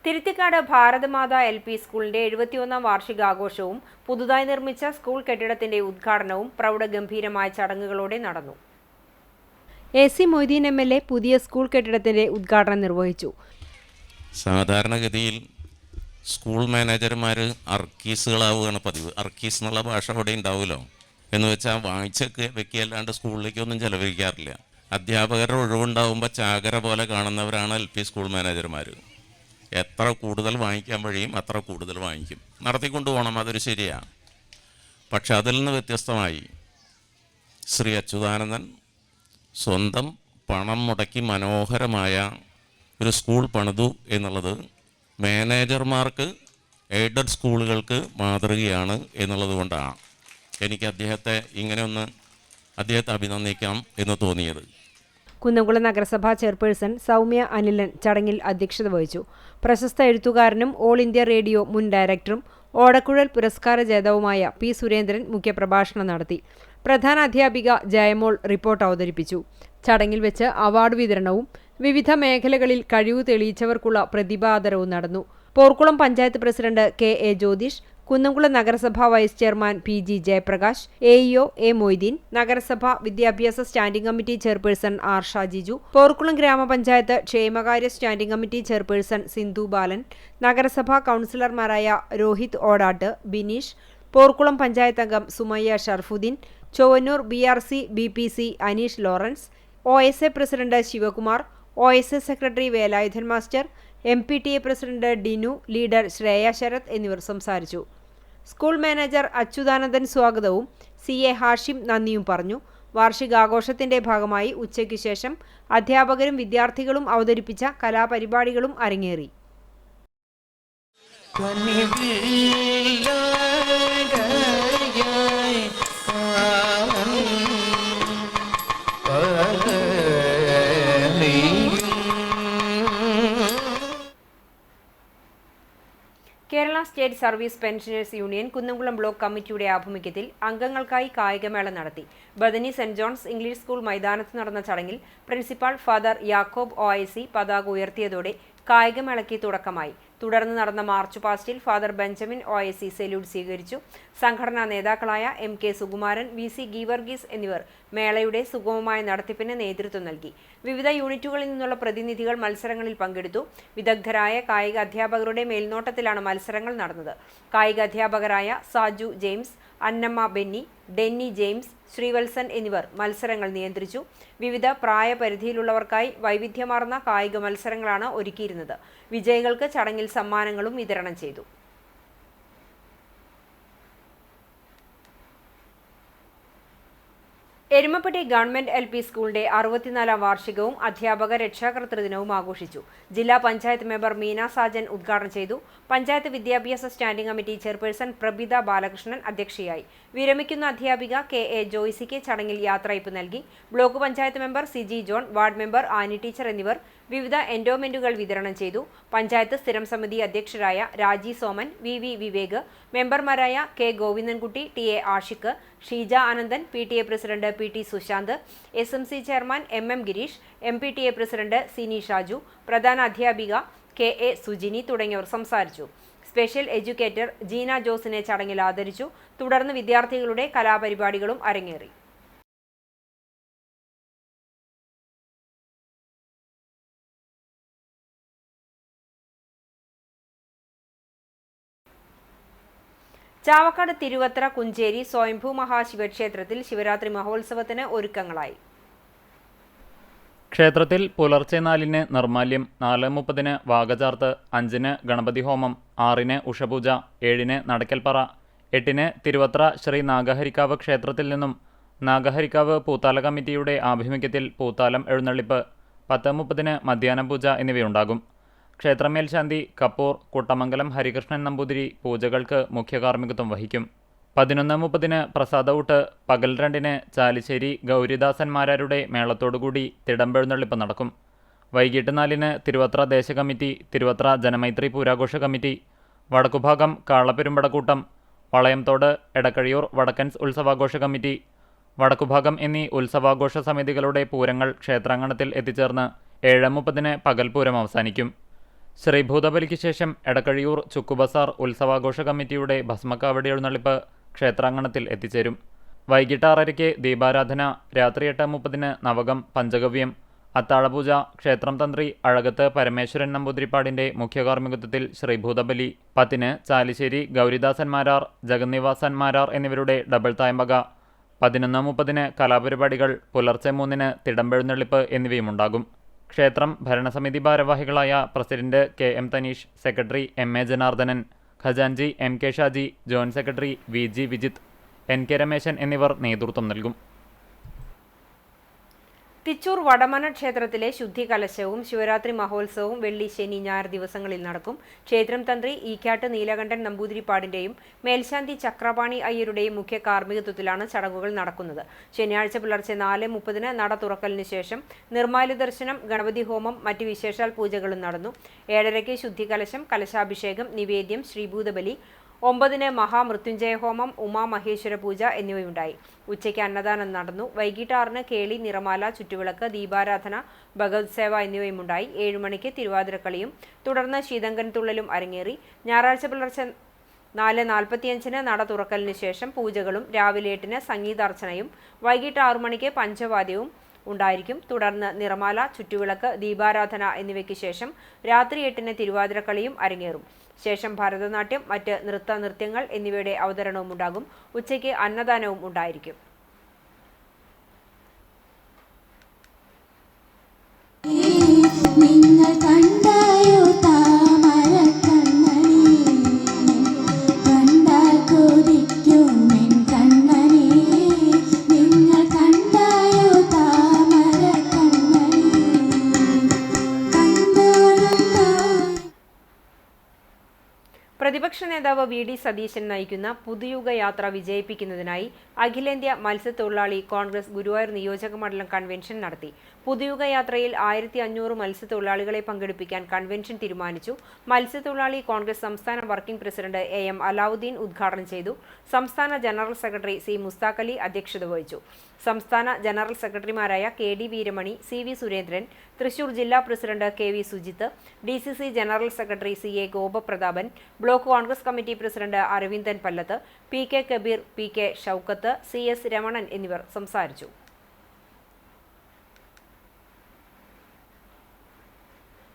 തിരുത്തിക്കാട് ഭാരതമാതാ LP സ്കൂളിന്റെ 71ാം വാർഷികാഘോഷവും പുതുതായി നിർമ്മിച്ച സ്കൂൾ കെട്ടിടത്തിന്റെ ഉദ്ഘാടനവും പ്രൗഢഗംഭീരമായ ചടങ്ങുകളോടെ നടന്നു. AC മൊയ്തീൻ MLA പുതിയ സ്കൂൾ കെട്ടിടത്തിന്റെ ഉദ്ഘാടനം നിർവഹിച്ചു. സാധാരണഗതിയിൽ സ്കൂൾ മാനേജർമാർ അർക്കീസുകളാവുകയാണ് പതിവ്. അർക്കീസ് എന്നുള്ള ഭാഷ അവിടെ ഉണ്ടാവുമല്ലോ. എന്ന് വെച്ചാൽ വായിച്ചൊക്കെ വെക്കിയല്ലാണ്ട് സ്കൂളിലേക്കൊന്നും ചെലവഴിക്കാറില്ല. അധ്യാപകരുടെ ഒഴിവുണ്ടാവുമ്പോൾ ചാകര പോലെ കാണുന്നവരാണ് LP സ്കൂൾ മാനേജർമാർ. എത്ര കൂടുതൽ വാങ്ങിക്കാൻ കഴിയും അത്ര കൂടുതൽ വാങ്ങിക്കും, നടത്തിക്കൊണ്ടു പോകണം, അതൊരു ശരിയാണ്. പക്ഷെ അതിൽ നിന്ന് വ്യത്യസ്തമായി ശ്രീ അച്യുതാനന്ദൻ സ്വന്തം പണം മുടക്കി മനോഹരമായ ഒരു സ്കൂൾ പണിതു എന്നുള്ളത് മാനേജർമാർക്ക്, എയ്ഡഡ് സ്കൂളുകൾക്ക് മാതൃകയാണ് എന്നുള്ളത് കൊണ്ടാണ് എനിക്ക് അദ്ദേഹത്തെ അഭിനന്ദിക്കാം എന്ന് തോന്നിയത്. കുന്നംകുളം നഗരസഭാ ചെയർപേഴ്സൺ സൗമ്യ അനിലൻ ചടങ്ങിൽ അധ്യക്ഷത വഹിച്ചു. പ്രശസ്ത എഴുത്തുകാരനും ഓൾ ഇന്ത്യ റേഡിയോ മുൻ ഡയറക്ടറും ഓടക്കുഴൽ പുരസ്കാര ജേതാവുമായ P. സുരേന്ദ്രൻ മുഖ്യപ്രഭാഷണം നടത്തി. പ്രധാന അധ്യാപിക ജയമോൾ റിപ്പോർട്ട് അവതരിപ്പിച്ചു. ചടങ്ങിൽ വെച്ച് അവാർഡ് വിതരണവും വിവിധ മേഖലകളിൽ കഴിവ് തെളിയിച്ചവർക്കുള്ള പ്രതിഭാദരവും നടന്നു. പോർക്കുളം പഞ്ചായത്ത് പ്രസിഡന്റ് KA ജ്യോതിഷ്, കുന്നംകുളം നഗരസഭാ vice chairman PG Jayaprakash, AEO A. Moideen, നഗരസഭ വിദ്യാഭ്യാസ standing committee chairperson R. Shajiju, Porkulam ഗ്രാമപഞ്ചായത്ത് ക്ഷേമകാര്യ standing committee chairperson Sindhu Balan, നഗരസഭാ കൗൺസിലർമാരായ രോഹിത് ഓടാട്ട്, ബിനീഷ്, പോർക്കുളം പഞ്ചായത്ത് അംഗം Sumayya Sharafudheen, Chowannur BRC BPC Aneesh Lawrence, OSA president Sivakumar, OSA secretary Velayudhan master, MPTA president Dinu, leader Sreya Sarath എന്നിവർ സംസാരിച്ചു. സ്കൂൾ മാനേജർ അച്യുതാനന്ദൻ സ്വാഗതവും CA ഹാഷിം നന്ദിയും പറഞ്ഞു. വാർഷികാഘോഷത്തിന്റെ ഭാഗമായി ഉച്ചയ്ക്കു ശേഷം അധ്യാപകരും വിദ്യാർത്ഥികളും അവതരിപ്പിച്ച കലാപരിപാടികളും അരങ്ങേറി. Kerala state service pensioners union Kunnamkulam block കമ്മിറ്റിയുടെ ആഭിമുഖ്യത്തിൽ അംഗങ്ങൾക്കായി കായികമേള നടത്തി. Bethany saint John's English school മൈതാനത്ത് നടന്ന ചടങ്ങിൽ പ്രിൻസിപ്പാൾ ഫാദർ യാക്കോബ് OIC പതാക ഉയർത്തിയതോടെ കായികമേളയ്ക്ക് തുടക്കമായി. തുടർന്ന് നടന്ന മാർച്ച് പാസ്റ്റിൽ ഫാദർ ബെഞ്ചമിൻ OIC സല്യൂട്ട് സ്വീകരിച്ചു. സംഘടനാ നേതാക്കളായ MK സുകുമാരൻ, VC ഗീവർഗീസ് എന്നിവർ മേളയുടെ സുഗമമായ നടത്തിപ്പിന് നേതൃത്വം നൽകി. വിവിധ യൂണിറ്റുകളിൽ നിന്നുള്ള പ്രതിനിധികൾ മത്സരങ്ങളിൽ പങ്കെടുത്തു. വിദഗ്ധരായ കായിക അധ്യാപകരുടെ മേൽനോട്ടത്തിലാണ് മത്സരങ്ങൾ നടന്നത്. കായിക അധ്യാപകരായ സാജു ജെയിംസ്, അന്നമ്മ ബെന്നി, ഡെന്നി ജെയിംസ്, ശ്രീവത്സൻ എന്നിവർ മത്സരങ്ങൾ നിയന്ത്രിച്ചു. വിവിധ പ്രായപരിധിയിലുള്ളവർക്കായി വൈവിധ്യമാർന്ന കായിക മത്സരങ്ങളാണ് ഒരുക്കിയിരുന്നത്. വിജയികൾക്ക് ചടങ്ങിൽ സമ്മാനങ്ങളും വിതരണം ചെയ്തു. എരുമപ്പെട്ടി ഗവൺമെന്റ് LP സ്കൂളിന്റെ 64ാം വാർഷികവും അധ്യാപക രക്ഷാകർതൃ ദിനവും ആഘോഷിച്ചു. ജില്ലാ പഞ്ചായത്ത് മെമ്പർ മീന സാജൻ ഉദ്ഘാടനം ചെയ്തു. പഞ്ചായത്ത് വിദ്യാഭ്യാസ standing committee chairperson Prabitha Balakrishnan അധ്യക്ഷയായി. വിരമിക്കുന്ന അധ്യാപിക KA ജോയ്സിക്ക് ചടങ്ങിൽ യാത്രയയപ്പ് നൽകി. Block panchayat member CG John, ward member Annie teacher എന്നിവർ വിവിധ എൻഡോമെന്റുകൾ വിതരണം ചെയ്തു. പഞ്ചായത്ത് സ്ഥിരം സമിതി അധ്യക്ഷരായ രാജി സോമൻ, VV വിവേക്, മെമ്പർമാരായ K Govindankutty, TA Ashiq, Sheeja Anandan, PTA president PT Sushanth, SMC chairman MM Gireesh, MPTA president Sini Shaju, പ്രധാന അധ്യാപിക KA സുജിനി തുടങ്ങിയവർ സംസാരിച്ചു. സ്പെഷ്യൽ എഡ്യൂക്കേറ്റർ ജീന ജോസിനെ ചടങ്ങിൽ ആദരിച്ചു. തുടർന്ന് വിദ്യാർത്ഥികളുടെ കലാപരിപാടികളും അരങ്ങേറി. ചാവക്കാട് തിരുവത്ര കുഞ്ചേരി സ്വയംഭൂ മഹാശിവക്ഷേത്രത്തിൽ ശിവരാത്രി മഹോത്സവത്തിന് ഒരുക്കങ്ങളായി. ക്ഷേത്രത്തിൽ പുലർച്ചെ 4-ന് നിർമാല്യം, 4:30-ന് വാകചാർത്ത്, 5-ന് ഗണപതി ഹോമം, 6-ന് ഉഷപൂജ, 7-ന് നടക്കൽപ്പറ, 8-ന് തിരുവത്ര ശ്രീ നാഗഹരിക്കാവ് ക്ഷേത്രത്തിൽ നിന്നും നാഗഹരിക്കാവ് പൂത്താല കമ്മിറ്റിയുടെ ആഭിമുഖ്യത്തിൽ പൂത്താലം എഴുന്നള്ളിപ്പ്, 10:30-ന് മധ്യാഹ്ന പൂജ എന്നിവയുണ്ടാകും. ക്ഷേത്രമേൽശാന്തി കപ്പൂർ കുട്ടമംഗലം ഹരികൃഷ്ണൻ നമ്പൂതിരി പൂജകൾക്ക് മുഖ്യ കാർമ്മികത്വം വഹിക്കും. 11:30 പ്രസാദഊട്ട്, പകൽ 2 ചാലിശ്ശേരി ഗൗരിദാസന്മാരാരുടെ മേളത്തോടുകൂടി തിടമ്പെഴുന്നള്ളിപ്പ് നടക്കും. വൈകിട്ട് 4 തിരുവത്ര ദേശകമ്മിറ്റി, തിരുവത്ര ജനമൈത്രി പൂരാഘോഷ കമ്മിറ്റി, വടക്കുഭാഗം കാളപ്പെരുമ്പടക്കൂട്ടം, വളയംതോട് എടക്കഴിയൂർ വടക്കൻസ് ഉത്സവാഘോഷ കമ്മിറ്റി, വടക്കുഭാഗം എന്നീ ഉത്സവാഘോഷ സമിതികളുടെ പൂരങ്ങൾ ക്ഷേത്രാങ്കണത്തിൽ എത്തിച്ചേർന്ന് 7:30 പകൽപൂരം അവസാനിക്കും. ശ്രീഭൂതബലിക്ക് ശേഷം എടക്കഴിയൂർ ചുക്കുബസാർ ഉത്സവാഘോഷ കമ്മിറ്റിയുടെ ഭസ്മക്കാവടി എഴുന്നള്ളിപ്പ് ക്ഷേത്രാങ്കണത്തിൽ എത്തിച്ചേരും. വൈകിട്ട് 6:30 ദീപാരാധന, രാത്രി 8:30 നവകം പഞ്ചഗവ്യം, അത്താഴപൂജ ക്ഷേത്രം തന്ത്രി അഴകത്ത് പരമേശ്വരൻ നമ്പൂതിരിപ്പാടിൻ്റെ മുഖ്യകാർമ്മികത്വത്തിൽ ശ്രീഭൂതബലി, 10 ചാലിശ്ശേരി ഗൗരിദാസന്മാരാർ, ജഗന്നിവാസന്മാരാർ എന്നിവരുടെ ഡബിൾ തായമ്പക, 11:30 കലാപരിപാടികൾ, പുലർച്ചെ 3 തിടമ്പെഴുന്നള്ളിപ്പ് എന്നിവയുമുണ്ടാകും. ക്ഷേത്രം ഭരണസമിതി ഭാരവാഹികളായ president KM Thaneesh, secretary MA Janardhanan, ഖജാൻജി MK Shaji, joint secretary VG Vijith, NK Rameshan എന്നിവർ നേതൃത്വം നൽകും. തിച്ചൂർ വടമന ക്ഷേത്രത്തിലെ ശുദ്ധി കലശവും ശിവരാത്രി മഹോത്സവവും വെള്ളി, ശനി, ഞായർ ദിവസങ്ങളിൽ നടക്കും. ക്ഷേത്രം തന്ത്രി ഈക്കാട്ട് നീലകണ്ഠൻ നമ്പൂതിരിപ്പാടിന്റെയും മേൽശാന്തി ചക്രപാണി അയ്യരുടെയും മുഖ്യ കാർമ്മികത്വത്തിലാണ് ചടങ്ങുകൾ നടക്കുന്നത്. ശനിയാഴ്ച പുലർച്ചെ 4:30 നട തുറക്കലിന് ശേഷം നിർമ്മാല്യ ദർശനം, ഗണപതി ഹോമം, മറ്റ് വിശേഷാൽ പൂജകളും നടന്നു. 7:30 ശുദ്ധി കലശം, കലശാഭിഷേകം, നിവേദ്യം, ശ്രീഭൂതബലി, 9 മഹാമൃത്യുഞ്ജയ ഹോമം, ഉമാമഹേശ്വര പൂജ എന്നിവയുണ്ടായി. ഉച്ചയ്ക്ക് അന്നദാനം നടന്നു. വൈകിട്ട് 6 കേളി, നിറമാല, ചുറ്റുവിളക്ക്, ദീപാരാധന, ഭഗവത് സേവ എന്നിവയുമുണ്ടായി. 7 മണിക്ക് തിരുവാതിരക്കളിയും തുടർന്ന് ശീതങ്കൻ തുള്ളലും അരങ്ങേറി. ഞായറാഴ്ച പുലർച്ചെ 4:45 നട തുറക്കലിന് ശേഷം പൂജകളും, രാവിലെ 8 സംഗീതാർച്ചനയും, വൈകിട്ട് 6 മണിക്ക് പഞ്ചവാദ്യവും ഉണ്ടായിരിക്കും. തുടർന്ന് നിറമാല, ചുറ്റുവിളക്ക്, ദീപാരാധന എന്നിവയ്ക്ക് ശേഷം രാത്രി 8 തിരുവാതിരക്കളിയും അരങ്ങേറും. ശേഷം ഭരതനാട്യം, മറ്റ് നൃത്യങ്ങൾ എന്നിവയുടെ അവതരണവും ഉണ്ടാകും. ഉച്ചയ്ക്ക് അന്നദാനവും ഉണ്ടായിരിക്കും. പ്രതിപക്ഷ നേതാവ് VD സതീശൻ നയിക്കുന്ന പുതുയുഗ യാത്ര വിജയിപ്പിക്കുന്നതിനായി അഖിലേന്ത്യാ മത്സ്യത്തൊഴിലാളി കോൺഗ്രസ് ഗുരുവായൂർ നിയോജക മണ്ഡലം കൺവെൻഷൻ നടത്തി. പുതുയുഗ യാത്രയിൽ 1500 മത്സ്യത്തൊഴിലാളികളെ പങ്കെടുപ്പിക്കാൻ കൺവെൻഷൻ തീരുമാനിച്ചു. മത്സ്യത്തൊഴിലാളി കോൺഗ്രസ് സംസ്ഥാന വർക്കിംഗ് പ്രസിഡന്റ് AM അലാവുദ്ദീൻ ഉദ്ഘാടനം ചെയ്തു. സംസ്ഥാന general secretary C Mushtaq Ali അധ്യക്ഷത വഹിച്ചു. സംസ്ഥാന ജനറൽ സെക്രട്ടറിമാരായ KD വീരമണി, CV സുരേന്ദ്രൻ, തൃശൂർ ജില്ലാ president KV Sujith, DCC general secretary CA Gopaprathapan, block Congress committee president Aravindan Pallath, PK Kabeer, PK Shoukath, CS Ramanan എന്നിവർ സംസാരിച്ചു.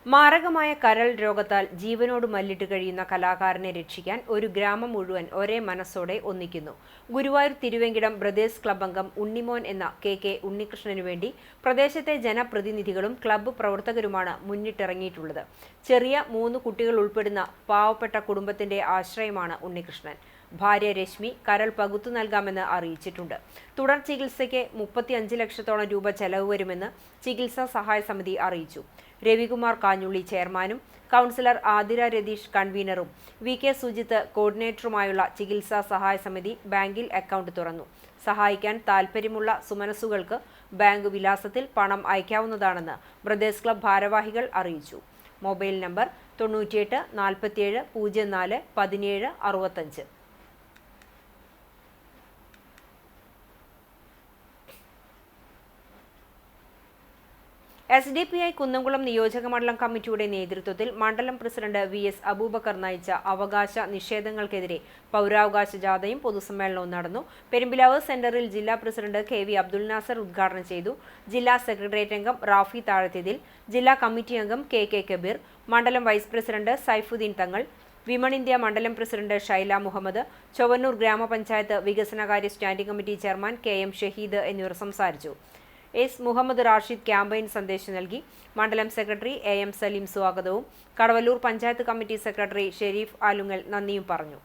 മാരകമായ കരൾ രോഗത്താൽ ജീവനോട് മല്ലിട്ട് കഴിയുന്ന കലാകാരനെ രക്ഷിക്കാൻ ഒരു ഗ്രാമം മുഴുവൻ ഒരേ മനസ്സോടെ ഒന്നിക്കുന്നു. ഗുരുവായൂർ തിരുവെങ്കിടം ബ്രദേഴ്സ് ക്ലബ് അംഗം ഉണ്ണിമോൻ എന്ന KK ഉണ്ണികൃഷ്ണനു വേണ്ടി പ്രദേശത്തെ ജനപ്രതിനിധികളും ക്ലബ്ബ് പ്രവർത്തകരുമാണ് മുന്നിട്ടിറങ്ങിയിട്ടുള്ളത്. ചെറിയ 3 കുട്ടികൾ ഉൾപ്പെടുന്ന പാവപ്പെട്ട കുടുംബത്തിന്റെ ആശ്രയമാണ് ഉണ്ണികൃഷ്ണൻ. ഭാര്യ രശ്മി കരൾ പകുത്തു നൽകാമെന്ന് അറിയിച്ചിട്ടുണ്ട്. തുടർ ചികിത്സയ്ക്ക് 35 ലക്ഷത്തോളം രൂപ ചെലവ് വരുമെന്ന് ചികിത്സാ സഹായ സമിതി അറിയിച്ചു. രവികുമാർ കാഞ്ഞുള്ളി ചെയർമാനും കൗൺസിലർ ആതിര രതീഷ് കൺവീനറും VK സുജിത്ത് കോർഡിനേറ്ററുമായുള്ള ചികിത്സാ സഹായ സമിതി ബാങ്കിൽ അക്കൗണ്ട് തുറന്നു. സഹായിക്കാൻ താൽപ്പര്യമുള്ള സുമനസ്സുകൾക്ക് ബാങ്ക് വിലാസത്തിൽ പണം അയക്കാവുന്നതാണെന്ന് ബ്രദേഴ്സ് ക്ലബ് ഭാരവാഹികൾ അറിയിച്ചു. Mobile number 98 47 04 17 65. SDPI കുന്നംകുളം നിയോജക മണ്ഡലം കമ്മിറ്റിയുടെ നേതൃത്വത്തിൽ മണ്ഡലം പ്രസിഡന്റ് VS അബൂബക്കർ നയിച്ച അവകാശ നിഷേധങ്ങൾക്കെതിരെ പൗരാവകാശ ജാഥയും പൊതുസമ്മേളനവും നടന്നു. പെരുമ്പിലാവ് സെന്ററിൽ ജില്ലാ പ്രസിഡന്റ് KV അബ്ദുൽ നാസർ ഉദ്ഘാടനം ചെയ്തു. ജില്ലാ സെക്രട്ടേറിയറ്റ് അംഗം റാഫി താഴത്തിതിൽ, ജില്ലാ കമ്മിറ്റി അംഗം KK കബീർ, മണ്ഡലം vice president Saifudheen Thangal, women India മണ്ഡലം പ്രസിഡന്റ് ഷൈല മുഹമ്മദ്, ചൊവ്വന്നൂർ ഗ്രാമപഞ്ചായത്ത് വികസനകാര്യ standing committee chairman KM Shaheed എന്നിവർ സംസാരിച്ചു. S മുഹമ്മദ് റാഷിദ് ക്യാമ്പയിൻ സന്ദേശം നൽകി. മണ്ഡലം സെക്രട്ടറി AM സലീം സ്വാഗതവും കടവല്ലൂർ പഞ്ചായത്ത് കമ്മിറ്റി സെക്രട്ടറി ഷെരീഫ് ആലുങ്ങൽ നന്ദിയും പറഞ്ഞു.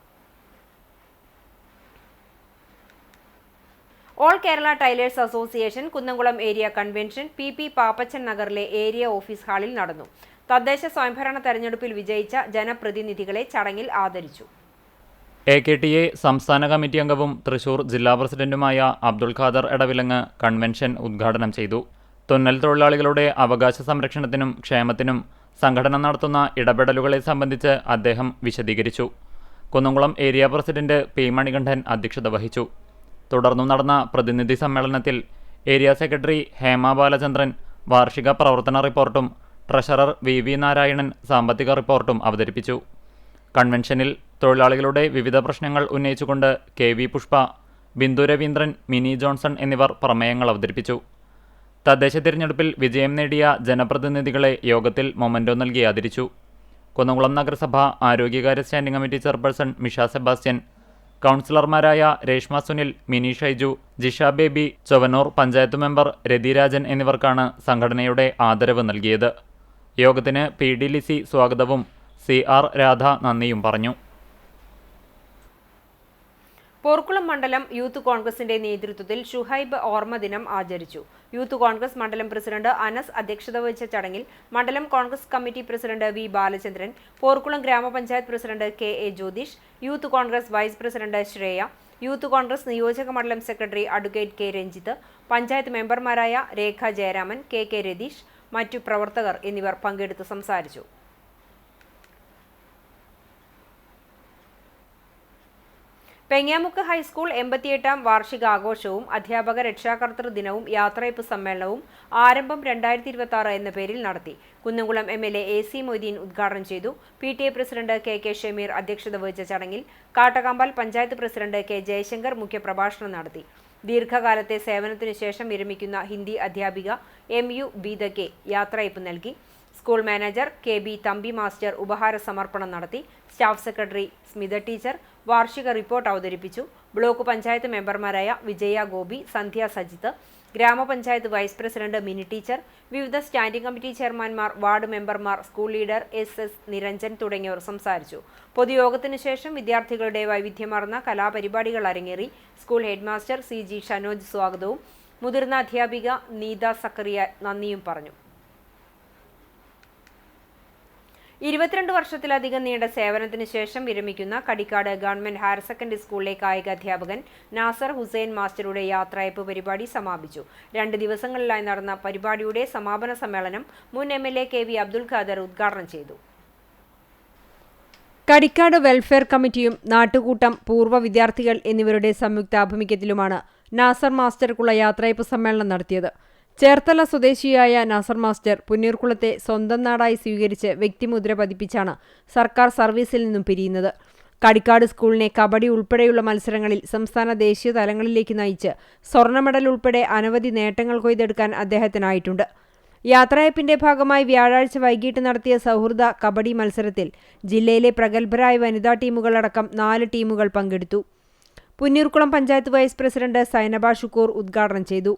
All Kerala tailors association Kunnamkulam area convention PP Pappachan നഗറിലെ ഏരിയ ഓഫീസ് ഹാളിൽ നടന്നു. തദ്ദേശ സ്വയംഭരണ തെരഞ്ഞെടുപ്പിൽ വിജയിച്ച ജനപ്രതിനിധികളെ ചടങ്ങിൽ ആദരിച്ചു. AKTA സംസ്ഥാന കമ്മിറ്റി അംഗവും തൃശൂർ ജില്ലാ പ്രസിഡന്റുമായ അബ്ദുൾ ഖാദർ എടവിലങ്ങ് കൺവെൻഷൻ ഉദ്ഘാടനം ചെയ്തു. തുന്നൽ തൊഴിലാളികളുടെ അവകാശ സംരക്ഷണത്തിനും ക്ഷേമത്തിനും സംഘടന നടത്തുന്ന ഇടപെടലുകളെ സംബന്ധിച്ച് അദ്ദേഹം വിശദീകരിച്ചു. Kunnamkulam area president P. Manikandan അധ്യക്ഷത വഹിച്ചു. തുടർന്നു നടന്ന പ്രതിനിധി സമ്മേളനത്തിൽ ഏരിയ സെക്രട്ടറി ഹേമ ബാലചന്ദ്രൻ വാർഷിക പ്രവർത്തന റിപ്പോർട്ടും ട്രഷറർ VV നാരായണൻ സാമ്പത്തിക റിപ്പോർട്ടും അവതരിപ്പിച്ചു. കൺവെൻഷനിൽ തൊഴിലാളികളുടെ വിവിധ പ്രശ്നങ്ങൾ ഉന്നയിച്ചുകൊണ്ട് KV Pushpa, Bindu Raveendran, mini Johnson എന്നിവർ പ്രമേയങ്ങൾ അവതരിപ്പിച്ചു. തദ്ദേശ തിരഞ്ഞെടുപ്പിൽ വിജയം നേടിയ ജനപ്രതിനിധികളെ യോഗത്തിൽ മൊമന്റോ നൽകി ആദരിച്ചു. കുന്നംകുളം നഗരസഭ ആരോഗ്യകാര്യ standing committee chairperson Misha Sebastian, കൗൺസിലർമാരായ രേഷ്മ സുനിൽ, മിനി ഷൈജു, ജിഷ ബേബി, ചൊവ്വന്നൂർ പഞ്ചായത്ത് മെമ്പർ രതിരാജൻ എന്നിവർക്കാണ് സംഘടനയുടെ ആദരവ് നൽകിയത്. യോഗത്തിന് PD ലിസി സ്വാഗതവും CR രാധ നന്ദിയും പറഞ്ഞു. പോർക്കുളം മണ്ഡലം യൂത്ത് കോൺഗ്രസിന്റെ നേതൃത്വത്തിൽ ഷുഹൈബ് ഓർമ്മ ദിനം ആചരിച്ചു. യൂത്ത് കോൺഗ്രസ് മണ്ഡലം പ്രസിഡന്റ് അനസ് അധ്യക്ഷത വഹിച്ച ചടങ്ങിൽ മണ്ഡലം Congress committee president V. Balachandran, Porkulam ഗ്രാമപഞ്ചായത്ത് president KA. Jyothish, youth Congress vice president Sreya, youth Congress നിയോജക മണ്ഡലം secretary advocate K. Ranjith, panchayat മെമ്പർമാരായ രേഖ ജയരാമൻ, KK. രതീഷ്, മറ്റു പ്രവർത്തകർ എന്നിവർ പങ്കെടുത്ത് സംസാരിച്ചു. പെങ്ങാമുക്ക് ഹൈസ്കൂൾ 88ാം വാർഷികാഘോഷവും അധ്യാപക രക്ഷാകർതൃ ദിനവും യാത്രയപ്പ് സമ്മേളനവും ആരംഭം 2026 എന്ന പേരിൽ നടത്തി. കുന്നംകുളം MLA AC മൊയ്തീൻ ഉദ്ഘാടനം ചെയ്തു. PTA president KK. ഷമീർ അധ്യക്ഷത വഹിച്ച ചടങ്ങിൽ കാട്ടകമ്പാൽ പഞ്ചായത്ത് പ്രസിഡന്റ് K. ജയശങ്കർ മുഖ്യപ്രഭാഷണം നടത്തി. ദീർഘകാലത്തെ സേവനത്തിനു ശേഷം വിരമിക്കുന്ന ഹിന്ദി അധ്യാപിക MU ബീദയ്ക്ക് യാത്രയപ്പ് നൽകി. School manager KB. Thampi master ഉപഹാര സമർപ്പണം നടത്തി. സ്റ്റാഫ് സെക്രട്ടറി സ്മിത ടീച്ചർ വാർഷിക റിപ്പോർട്ട് അവതരിപ്പിച്ചു. ബ്ലോക്ക് പഞ്ചായത്ത് മെമ്പർമാരായ വിജയ ഗോപി, സന്ധ്യ സജിത്ത്, ഗ്രാമപഞ്ചായത്ത് വൈസ് പ്രസിഡന്റ് മിനി ടീച്ചർ, വിവിധ സ്റ്റാൻഡിംഗ് കമ്മിറ്റി ചെയർമാൻമാർ, വാർഡ് മെമ്പർമാർ, സ്കൂൾ ലീഡർ SS നിരഞ്ജൻ തുടങ്ങിയവർ സംസാരിച്ചു. പൊതുയോഗത്തിനു ശേഷം വിദ്യാർത്ഥികളുടെ വൈവിധ്യമാർന്ന കലാപരിപാടികൾ അരങ്ങേറി. സ്കൂൾ ഹെഡ്മാസ്റ്റർ CG ഷനോജ് സ്വാഗതവും മുതിർന്ന അധ്യാപിക നീത സക്കറിയ നന്ദിയും പറഞ്ഞു. 22 വർഷത്തിലധികം നീണ്ട സേവനത്തിന് ശേഷം വിരമിക്കുന്ന കടിക്കാട് ഗവൺമെന്റ് ഹയർ സെക്കൻഡറി സ്കൂളിലെ കായിക അധ്യാപകൻ നാസർ ഹുസൈൻ മാസ്റ്ററുടെ യാത്രയപ്പ് പരിപാടി സമാപിച്ചു. 2 ദിവസങ്ങളിലായി നടന്ന പരിപാടിയുടെ സമാപന സമ്മേളനം മുൻ MLA KV അബ്ദുൾ ഖാദർ ഉദ്ഘാടനം ചെയ്തു. കടിക്കാട് വെൽഫെയർ കമ്മിറ്റിയും നാട്ടുകൂട്ടം, പൂർവ്വ വിദ്യാർത്ഥികൾ എന്നിവരുടെ സംയുക്താഭിമുഖ്യത്തിലുമാണ് നാസർ മാസ്റ്റർക്കുള്ള യാത്രയപ്പ് സമ്മേളനം നടത്തിയത്. ചേർത്തല സ്വദേശിയായ നാസർ മാസ്റ്റർ പുന്നീർകുളത്തെ സ്വന്തം നാടായി സ്വീകരിച്ച് വ്യക്തിമുദ്ര പതിപ്പിച്ചാണ് സർക്കാർ സർവീസിൽ നിന്നും പിരിയുന്നത്. കടിക്കാട് സ്കൂളിനെ കബഡി ഉൾപ്പെടെയുള്ള മത്സരങ്ങളിൽ സംസ്ഥാന ദേശീയ തലങ്ങളിലേക്ക് നയിച്ച് സ്വർണ്ണ മെഡൽ ഉൾപ്പെടെ അനവധി നേട്ടങ്ങൾ കൊയ്തെടുക്കാൻ അദ്ദേഹത്തിനായിട്ടുണ്ട്. യാത്രയപ്പിന്റെ ഭാഗമായി വ്യാഴാഴ്ച വൈകിട്ട് നടത്തിയ സൗഹൃദ കബഡി മത്സരത്തിൽ ജില്ലയിലെ പ്രഗത്ഭരായ വനിതാ ടീമുകളടക്കം 4 ടീമുകൾ പങ്കെടുത്തു. പുന്നീർകുളം പഞ്ചായത്ത് വൈസ് പ്രസിഡന്റ് സൈനബ ഷുക്കൂർ ഉദ്ഘാടനം ചെയ്തു.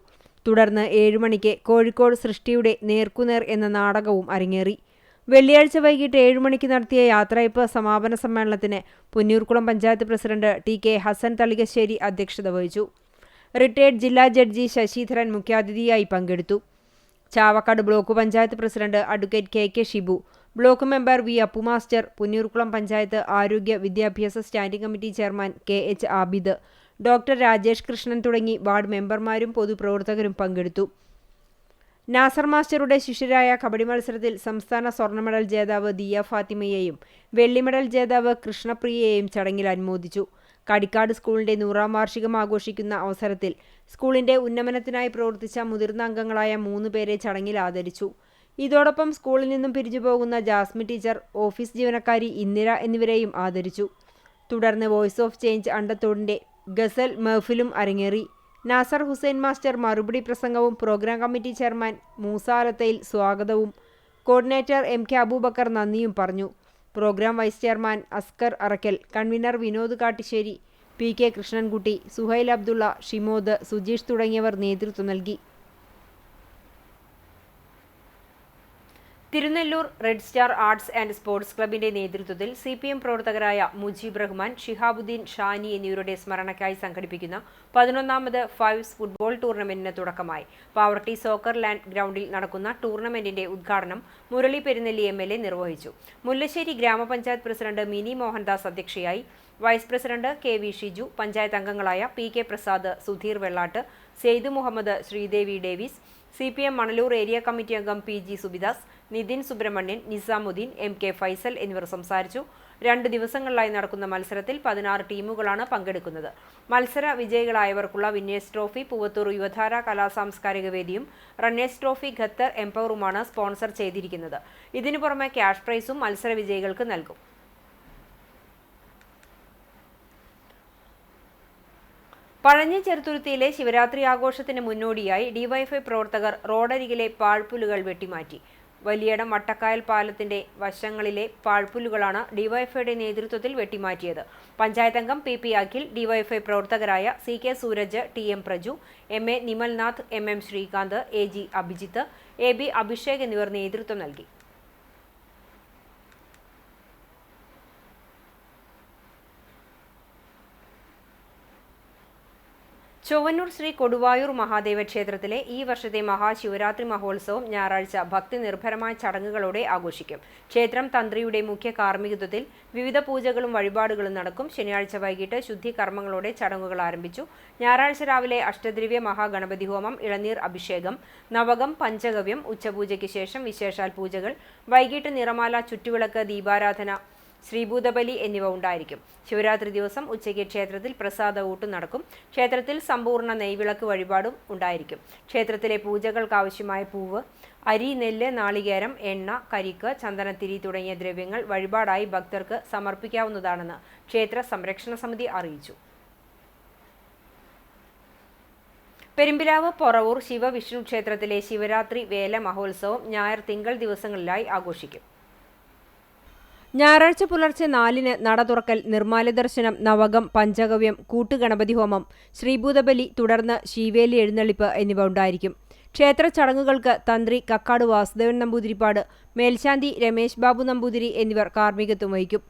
തുടർന്ന് 7 മണിക്ക് കോഴിക്കോട് സൃഷ്ടിയുടെ നേർക്കുനേർ എന്ന നാടകവും അരങ്ങേറി. വെള്ളിയാഴ്ച വൈകിട്ട് 7 മണിക്ക് നടത്തിയ യാത്രയപ്പ് സമാപന സമ്മേളനത്തിന് പുന്നൂർകുളം പഞ്ചായത്ത് പ്രസിഡന്റ് TK. ഹസൻ തളികശ്ശേരി അധ്യക്ഷത വഹിച്ചു. റിട്ടയർഡ് ജില്ലാ ജഡ്ജി ശശിധരൻ മുഖ്യാതിഥിയായി പങ്കെടുത്തു. Chavakkad block panchayat president advocate KK. Shibu, block member V. Appu master, Punnoorkulam panchayat ആരോഗ്യ വിദ്യാഭ്യാസ standing committee chairman KH. Abid, doctor Rajesh Krishnan തുടങ്ങി വാർഡ് മെമ്പർമാരും പൊതുപ്രവർത്തകരും പങ്കെടുത്തു. നാസർ മാസ്റ്ററുടെ ശിഷ്യരായ കബഡി മത്സരത്തിൽ സംസ്ഥാന സ്വർണ്ണ മെഡൽ ജേതാവ് ദിയ ഫാത്തിമയെയും വെള്ളി മെഡൽ ജേതാവ് കൃഷ്ണപ്രിയയെയും ചടങ്ങിൽ അനുമോദിച്ചു. കടിക്കാട് സ്കൂളിന്റെ 100ാം വാർഷികം ആഘോഷിക്കുന്ന അവസരത്തിൽ സ്കൂളിന്റെ ഉന്നമനത്തിനായി പ്രവർത്തിച്ച മുതിർന്ന അംഗങ്ങളായ 3 പേരെ ചടങ്ങിൽ ആദരിച്ചു. ഇതോടൊപ്പം സ്കൂളിൽ നിന്നും പിരിഞ്ഞുപോകുന്ന ജാസ്മി ടീച്ചർ, ഓഫീസ് ജീവനക്കാരി ഇന്ദിര എന്നിവരെയും ആദരിച്ചു. തുടർന്ന് വോയിസ് ഓഫ് ചേഞ്ച് അണ്ടത്തോടിന്റെ ഗസൽ മെഹ്ഫിലും അരങ്ങേറി. നാസർ ഹുസൈൻ മാസ്റ്റർ മറുപടി പ്രസംഗവും programme committee chairman Moosa Alathayil സ്വാഗതവും കോർഡിനേറ്റർ MK. അബൂബക്കർ നന്ദിയും പറഞ്ഞു. Programme vice chairman Askar Arakkal, convener Vinod Kattissery, PK. Krishnankutty, Suhail Abdulla, Shimod, Sujeesh തുടങ്ങിയവർ നേതൃത്വം നൽകി. Thirunellur red star arts and sports ക്ലബിന്റെ നേതൃത്വത്തിൽ CPM പ്രവർത്തകരായ മുജീബ് റഹ്മാൻ, ഷിഹാബുദ്ദീൻ ഷാനി എന്നിവരുടെ സ്മരണയ്ക്കായി സംഘടിപ്പിക്കുന്ന 11ാമത് ഫൈവ്സ് ഫുട്ബോൾ ടൂർണമെന്റിന് തുടക്കമായി. പാവർട്ടി സോക്കർ ലാൻഡ് ഗ്രൗണ്ടിൽ നടക്കുന്ന ടൂർണമെന്റിന്റെ ഉദ്ഘാടനം മുരളി പെരുന്നെല്ലി MLA നിർവഹിച്ചു. മുല്ലശ്ശേരി ഗ്രാമപഞ്ചായത്ത് പ്രസിഡന്റ് മിനി മോഹൻദാസ് അധ്യക്ഷയായി. Vice president KV Shiju, panchayat അംഗങ്ങളായ PK Prasad, Sudheer Vellatt, Syed Muhammad, Sreedevi Davis, CPM Manalur area committee അംഗം PG സുബിദാസ്, നിതിൻ സുബ്രഹ്മണ്യൻ, നിസാമുദ്ദീൻ, MK ഫൈസൽ എന്നിവർ സംസാരിച്ചു. 2 ദിവസങ്ങളിലായി നടക്കുന്ന മത്സരത്തിൽ 16 ടീമുകളാണ് പങ്കെടുക്കുന്നത്. മത്സര വിജയികളായവർക്കുള്ള വിന്നേഴ്സ് ട്രോഫി പൂവത്തൂർ യുവധാര കലാസാംസ്കാരിക വേദിയും റണ്ണേഴ്സ് ട്രോഫി ഖത്തർ എംപവറുമാണ് സ്പോൺസർ ചെയ്തിരിക്കുന്നത്. ഇതിനു പുറമെ ക്യാഷ് പ്രൈസും മത്സര വിജയികൾക്ക് നൽകും. പഴഞ്ഞി ചെറുത്തുരുത്തിയിലെ ശിവരാത്രി ആഘോഷത്തിന് മുന്നോടിയായി ഡിവൈഎഫ്ഐ പ്രവർത്തകർ റോഡരികിലെ പാഴ്പുല്ലുകൾ വെട്ടിമാറ്റി. വലിയടം വട്ടക്കായൽ പാലത്തിന്റെ വശങ്ങളിലെ പാഴ്പുല്ലുകളാണ് ഡിവൈഎഫ്ഐയുടെ നേതൃത്വത്തിൽ വെട്ടിമാറ്റിയത്. പഞ്ചായത്ത് അംഗം PP അഖിൽ, ഡിവൈഎഫ്ഐ പ്രവർത്തകരായ CK Sooraj, TM Praju, MA Nimalnath, MM Sreekanth, AG Abhijith, AB Abhishek എന്നിവർ നേതൃത്വം നൽകി. ചൊവ്വന്നൂർ ശ്രീ കൊടുവായൂർ മഹാദേവ ക്ഷേത്രത്തിലെ ഈ വർഷത്തെ മഹാശിവരാത്രി മഹോത്സവം ഞായറാഴ്ച ഭക്തി നിർഭരമായ ചടങ്ങുകളോടെ ആഘോഷിക്കും. ക്ഷേത്രം തന്ത്രിയുടെ മുഖ്യ കാർമ്മികത്വത്തിൽ വിവിധ പൂജകളും വഴിപാടുകളും നടക്കും. ശനിയാഴ്ച വൈകിട്ട് ശുദ്ധി കർമ്മങ്ങളോടെ ചടങ്ങുകൾ ആരംഭിച്ചു. ഞായറാഴ്ച രാവിലെ അഷ്ടദ്രവ്യ മഹാഗണപതി ഹോമം, ഇളനീർ അഭിഷേകം, നവകം, പഞ്ചഗവ്യം, ഉച്ചപൂജയ്ക്ക് ശേഷം വിശേഷാൽ പൂജകൾ, വൈകിട്ട് നിറമാല, ചുറ്റുവിളക്ക്, ദീപാരാധന, ശ്രീഭൂതബലി എന്നിവ ഉണ്ടായിരിക്കും. ശിവരാത്രി ദിവസം ഉച്ചയ്ക്ക് ക്ഷേത്രത്തിൽ പ്രസാദ ഊട്ട് നടക്കും. ക്ഷേത്രത്തിൽ സമ്പൂർണ്ണ നെയ്വിളക്ക് വഴിപാടും ഉണ്ടായിരിക്കും. ക്ഷേത്രത്തിലെ പൂജകൾക്കാവശ്യമായ പൂവ്, അരി, നെല്ല്, നാളികേരം, എണ്ണ, കരിക്ക്, ചന്ദനത്തിരി തുടങ്ങിയ ദ്രവ്യങ്ങൾ വഴിപാടായി ഭക്തർക്ക് സമർപ്പിക്കാവുന്നതാണെന്ന് ക്ഷേത്ര സംരക്ഷണ സമിതി അറിയിച്ചു. പെരുമ്പിലാവ് പൊറവൂർ ശിവവിഷ്ണു ക്ഷേത്രത്തിലെ ശിവരാത്രി വേല മഹോത്സവം ഞായർ, തിങ്കൾ ദിവസങ്ങളിലായി ആഘോഷിക്കും. ഞായറാഴ്ച പുലർച്ചെ 4-ന് നട തുറക്കൽ, നിർമ്മാല്യ ദർശനം, നവകം, പഞ്ചഗവ്യം, കൂട്ടുഗണപതി ഹോമം, ശ്രീഭൂതബലി, തുടർന്ന് ശീവേലി എഴുന്നള്ളിപ്പ് എന്നിവ ഉണ്ടായിരിക്കും. ക്ഷേത്ര ചടങ്ങുകൾക്ക് തന്ത്രി കക്കാട് വാസുദേവൻ നമ്പൂതിരിപ്പാട്, മേൽശാന്തി രമേശ് ബാബു നമ്പൂതിരി എന്നിവർ കാർമ്മികത്വം വഹിക്കും.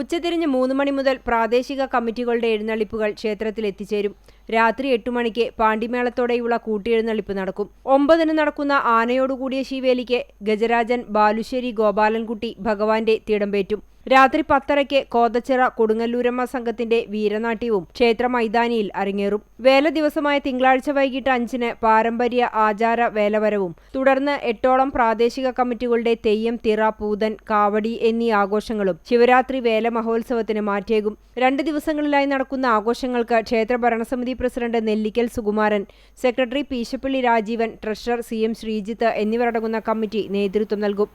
ഉച്ചതിരിഞ്ഞ് 3 മണി മുതൽ പ്രാദേശിക കമ്മിറ്റികളുടെ എഴുന്നള്ളിപ്പുകൾ ക്ഷേത്രത്തിൽ എത്തിച്ചേരും. രാത്രി 8 മണിക്ക് പാണ്ടിമേളത്തോടെയുള്ള കൂട്ടിയെഴുന്നള്ളിപ്പ് നടക്കും. 9-ന് നടക്കുന്ന ആനയോടുകൂടിയ ശീവേലിക്ക് ഗജരാജൻ ബാലുശ്ശേരി ഗോപാലൻകുട്ടി ഭഗവാന്റെ തിടമ്പേറ്റും. രാത്രി 10:30-ക്ക് കോതച്ചിറ കൊടുങ്ങല്ലൂരമ്മ സംഘത്തിന്റെ വീരനാട്യവും ക്ഷേത്ര മൈതാനിയിൽ അരങ്ങേറും. വേല ദിവസമായ തിങ്കളാഴ്ച വൈകിട്ട് 5-ന് പാരമ്പര്യ ആചാര വേലവരവും തുടർന്ന് 8ഓളം പ്രാദേശിക കമ്മിറ്റികളുടെ തെയ്യം, തിറ, പൂതൻ, കാവടി എന്നീ ആഘോഷങ്ങളും ശിവരാത്രി വേല മഹോത്സവത്തിന് മാറ്റേകും. 2 ദിവസങ്ങളിലായി നടക്കുന്ന ആഘോഷങ്ങൾക്ക് ക്ഷേത്ര ഭരണസമിതി president Nellikkal Sukumaran, secretary Peeshappilly Rajeevan, treasurer CM Sreejith എന്നിവരടങ്ങുന്ന കമ്മിറ്റി നേതൃത്വം നൽകും.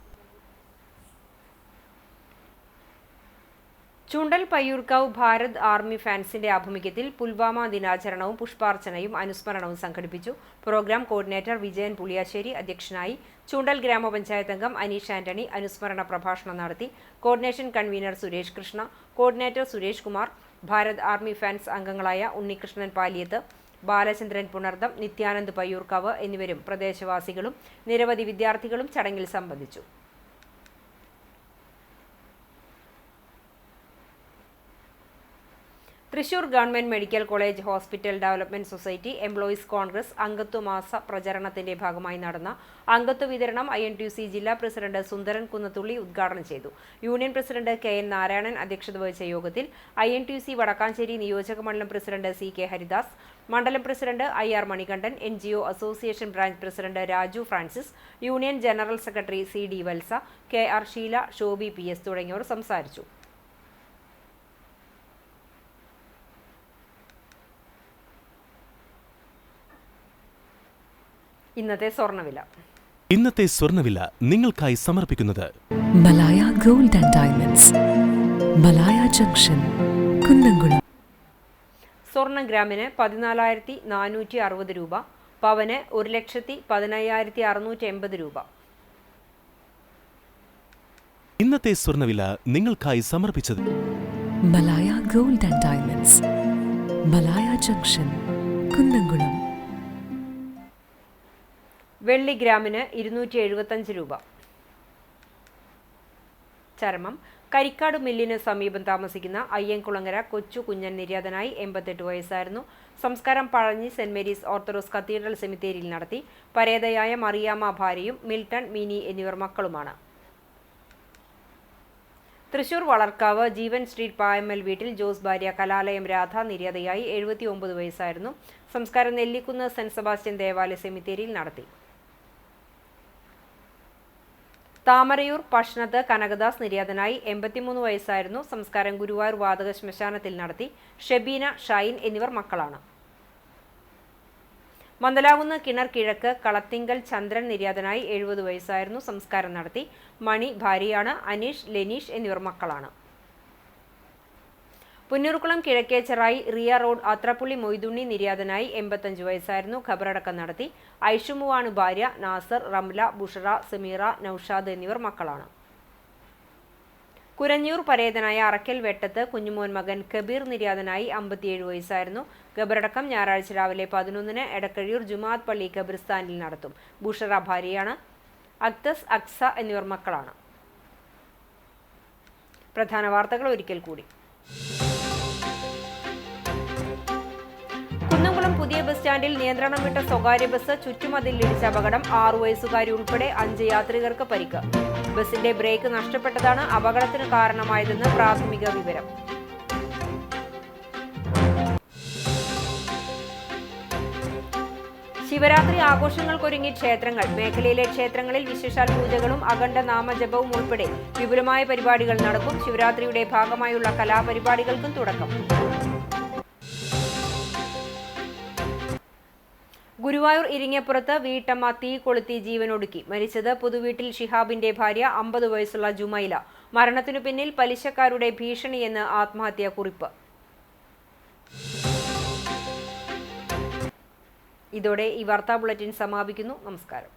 ചൂണ്ടൽ പയ്യൂർക്കാവ് ഭാരത് ആർമി ഫാൻസിന്റെ ആഭിമുഖ്യത്തിൽ പുൽവാമ ദിനാചരണവും പുഷ്പാർച്ചനയും അനുസ്മരണവും സംഘടിപ്പിച്ചു. പ്രോഗ്രാം കോർഡിനേറ്റർ വിജയൻ പുളിയാശ്ശേരി അധ്യക്ഷനായി. ചൂണ്ടൽ ഗ്രാമപഞ്ചായത്ത് അംഗം അനീഷ് ആന്റണി അനുസ്മരണ പ്രഭാഷണം നടത്തി. Coordination convener Suresh Krishna, coordinator Suresh Kumar, Bharat army fans അംഗങ്ങളായ ഉണ്ണികൃഷ്ണൻ പാലിയത്ത്, ബാലചന്ദ്രൻ പുണർദം, നിത്യാനന്ദ് പയ്യൂർക്കാവ് എന്നിവരും പ്രദേശവാസികളും നിരവധി വിദ്യാർത്ഥികളും ചടങ്ങിൽ സംബന്ധിച്ചു. Thrissur government medical college hospital development society employees Congress അംഗത്വ മാസ പ്രചരണത്തിന്റെ ഭാഗമായി നടന്ന അംഗത്വ വിതരണം INTUC ജില്ലാ പ്രസിഡന്റ് സുന്ദരൻ കുന്നത്തുള്ളി ഉദ്ഘാടനം ചെയ്തു. യൂണിയൻ പ്രസിഡന്റ് KN നാരായണൻ അധ്യക്ഷത വഹിച്ച യോഗത്തിൽ INTUC വടക്കാഞ്ചേരി നിയോജക മണ്ഡലം പ്രസിഡന്റ് CK ഹരിദാസ്, മണ്ഡലം president IR Manikandan, NGO association branch president Raju Francis, union general secretary CD വത്സ, KR ഷീല, ഷോബി PS തുടങ്ങിയവർ സംസാരിച്ചു. ഇന്നത്തെ സ്വർണ്ണവില നിങ്ങൾക്കായി സമർപ്പിക്കുന്നത് Malaya gold and diamonds, Malaya junction, Kunnamkulam. സ്വർണ്ണ ഗ്രാമിന് 14,460 രൂപ, പവന് 1,15,680 രൂപ. ഇന്നത്തെ സ്വർണ്ണവില നിങ്ങൾക്കായി സമർപ്പിച്ചത് Malaya gold and diamonds, Malaya junction, Kunnamkulam. വെള്ളി ഗ്രാമിന് 275 രൂപ. ചരമം കരിക്കാട് മില്ലിന് സമീപം താമസിക്കുന്ന അയ്യൻകുളങ്ങര കൊച്ചു കുഞ്ഞൻ നിര്യാതനായി 88 വയസ്സായിരുന്നു. സംസ്കാരം Pazhanji saint Mary's orthodox cathedral സെമിത്തേരിയിൽ നടത്തി. പരേതയായ മറിയാമ്മ ഭാര്യയും മിൽട്ടൺ, മിനി എന്നിവർ മക്കളുമാണ്. തൃശൂർ വളർക്കാവ് ജീവൻ സ്ട്രീറ്റ് പായമ്മൽ വീട്ടിൽ ജോസ് ഭാര്യ കലാലയം രാധ നിര്യാതയായി 79 വയസ്സായിരുന്നു. സംസ്കാരം നെല്ലിക്കുന്ന് സെന്റ് സെബാസ്റ്റ്യൻ ദേവാലയ സെമിത്തേരിയിൽ നടത്തി. താമരയൂർ പഷ്ണത്ത് കനകദാസ് നിര്യാതനായി 83 വയസ്സായിരുന്നു. സംസ്കാരം ഗുരുവായൂർ വാതക ശ്മശാനത്തിൽ നടത്തി. ഷെബീന, ഷൈൻ എന്നിവർ മക്കളാണ്. മന്ദലാകുന്ന് കിണർ കിഴക്ക് കളത്തിങ്കൽ ചന്ദ്രൻ നിര്യാതനായി 70 വയസ്സായിരുന്നു. സംസ്കാരം നടത്തി. മണി ഭാര്യയാണ്. അനീഷ്, ലെനീഷ് എന്നിവർ മക്കളാണ്. പുന്നൂർക്കുളം കിഴക്കേച്ചറായി റിയ റോഡ് ആത്രപ്പുള്ളി മൊയ്തുണ്ണി നിര്യാതനായി 85 വയസ്സായിരുന്നു. ഖബറടക്കം നടത്തി. ഐഷുമുവാണ് ഭാര്യ. നാസർ, റംല, ബുഷറ, സമീറ, നൌഷാദ് എന്നിവർ മക്കളാണ്. കുരഞ്ഞൂർ പരേതനായ അറക്കൽ വെട്ടത്ത് കുഞ്ഞുമോൻ മകൻ കബീർ നിര്യാതനായി 57 വയസ്സായിരുന്നു. ഖബറടക്കം ഞായറാഴ്ച രാവിലെ 11-ന് എടക്കഴിയൂർ ജുമാഅത്ത് പള്ളി ഖബർസ്ഥാനിൽ നടത്തും. ബുഷറ ഭാര്യയാണ്. അക്തസ്, അക്സ എന്നിവർ മക്കളാണ്. പ്രധാന വാർത്തകൾ ഒരിക്കൽ കൂടി. കുന്നംകുളം പുതിയ ബസ് സ്റ്റാൻഡിൽ നിയന്ത്രണം വിട്ട സ്വകാര്യ ബസ് ചുറ്റുമതിലിടിച്ച അപകടം. 6 വയസ്സുകാരി ഉൾപ്പെടെ 5 യാത്രികർക്ക് പരിക്ക്. ബസിന്റെ ബ്രേക്ക് നഷ്ടപ്പെട്ടതാണ് അപകടത്തിന് കാരണമായതെന്ന് പ്രാഥമിക വിവരം. ശിവരാത്രി ആഘോഷങ്ങൾക്കൊരുങ്ങി ക്ഷേത്രങ്ങൾ. മേഖലയിലെ ക്ഷേത്രങ്ങളിൽ വിശേഷാൽ പൂജകളും അഖണ്ഡ നാമജപവും ഉൾപ്പെടെ വിപുലമായ പരിപാടികൾ നടക്കും. ശിവരാത്രിയുടെ ഭാഗമായുള്ള കലാപരിപാടികൾക്കും തുടക്കം. ഗുരുവായൂർ ഇരിങ്ങപ്പുറത്ത് വീട്ടമ്മ തീ കൊളുത്തി ജീവനൊടുക്കി. മരിച്ചത് പുതുവീട്ടിൽ ഷിഹാബിന്റെ ഭാര്യ 50 വയസ്സുള്ള ജുമൈല. മരണത്തിനു പിന്നിൽ പലിശക്കാരുടെ ഭീഷണിയെന്ന് ആത്മഹത്യാക്കുറിപ്പ്. ഇതോടെ ഈ വാർത്താ ബുള്ളറ്റിൻ സമാപിക്കുന്നു. നമസ്കാരം.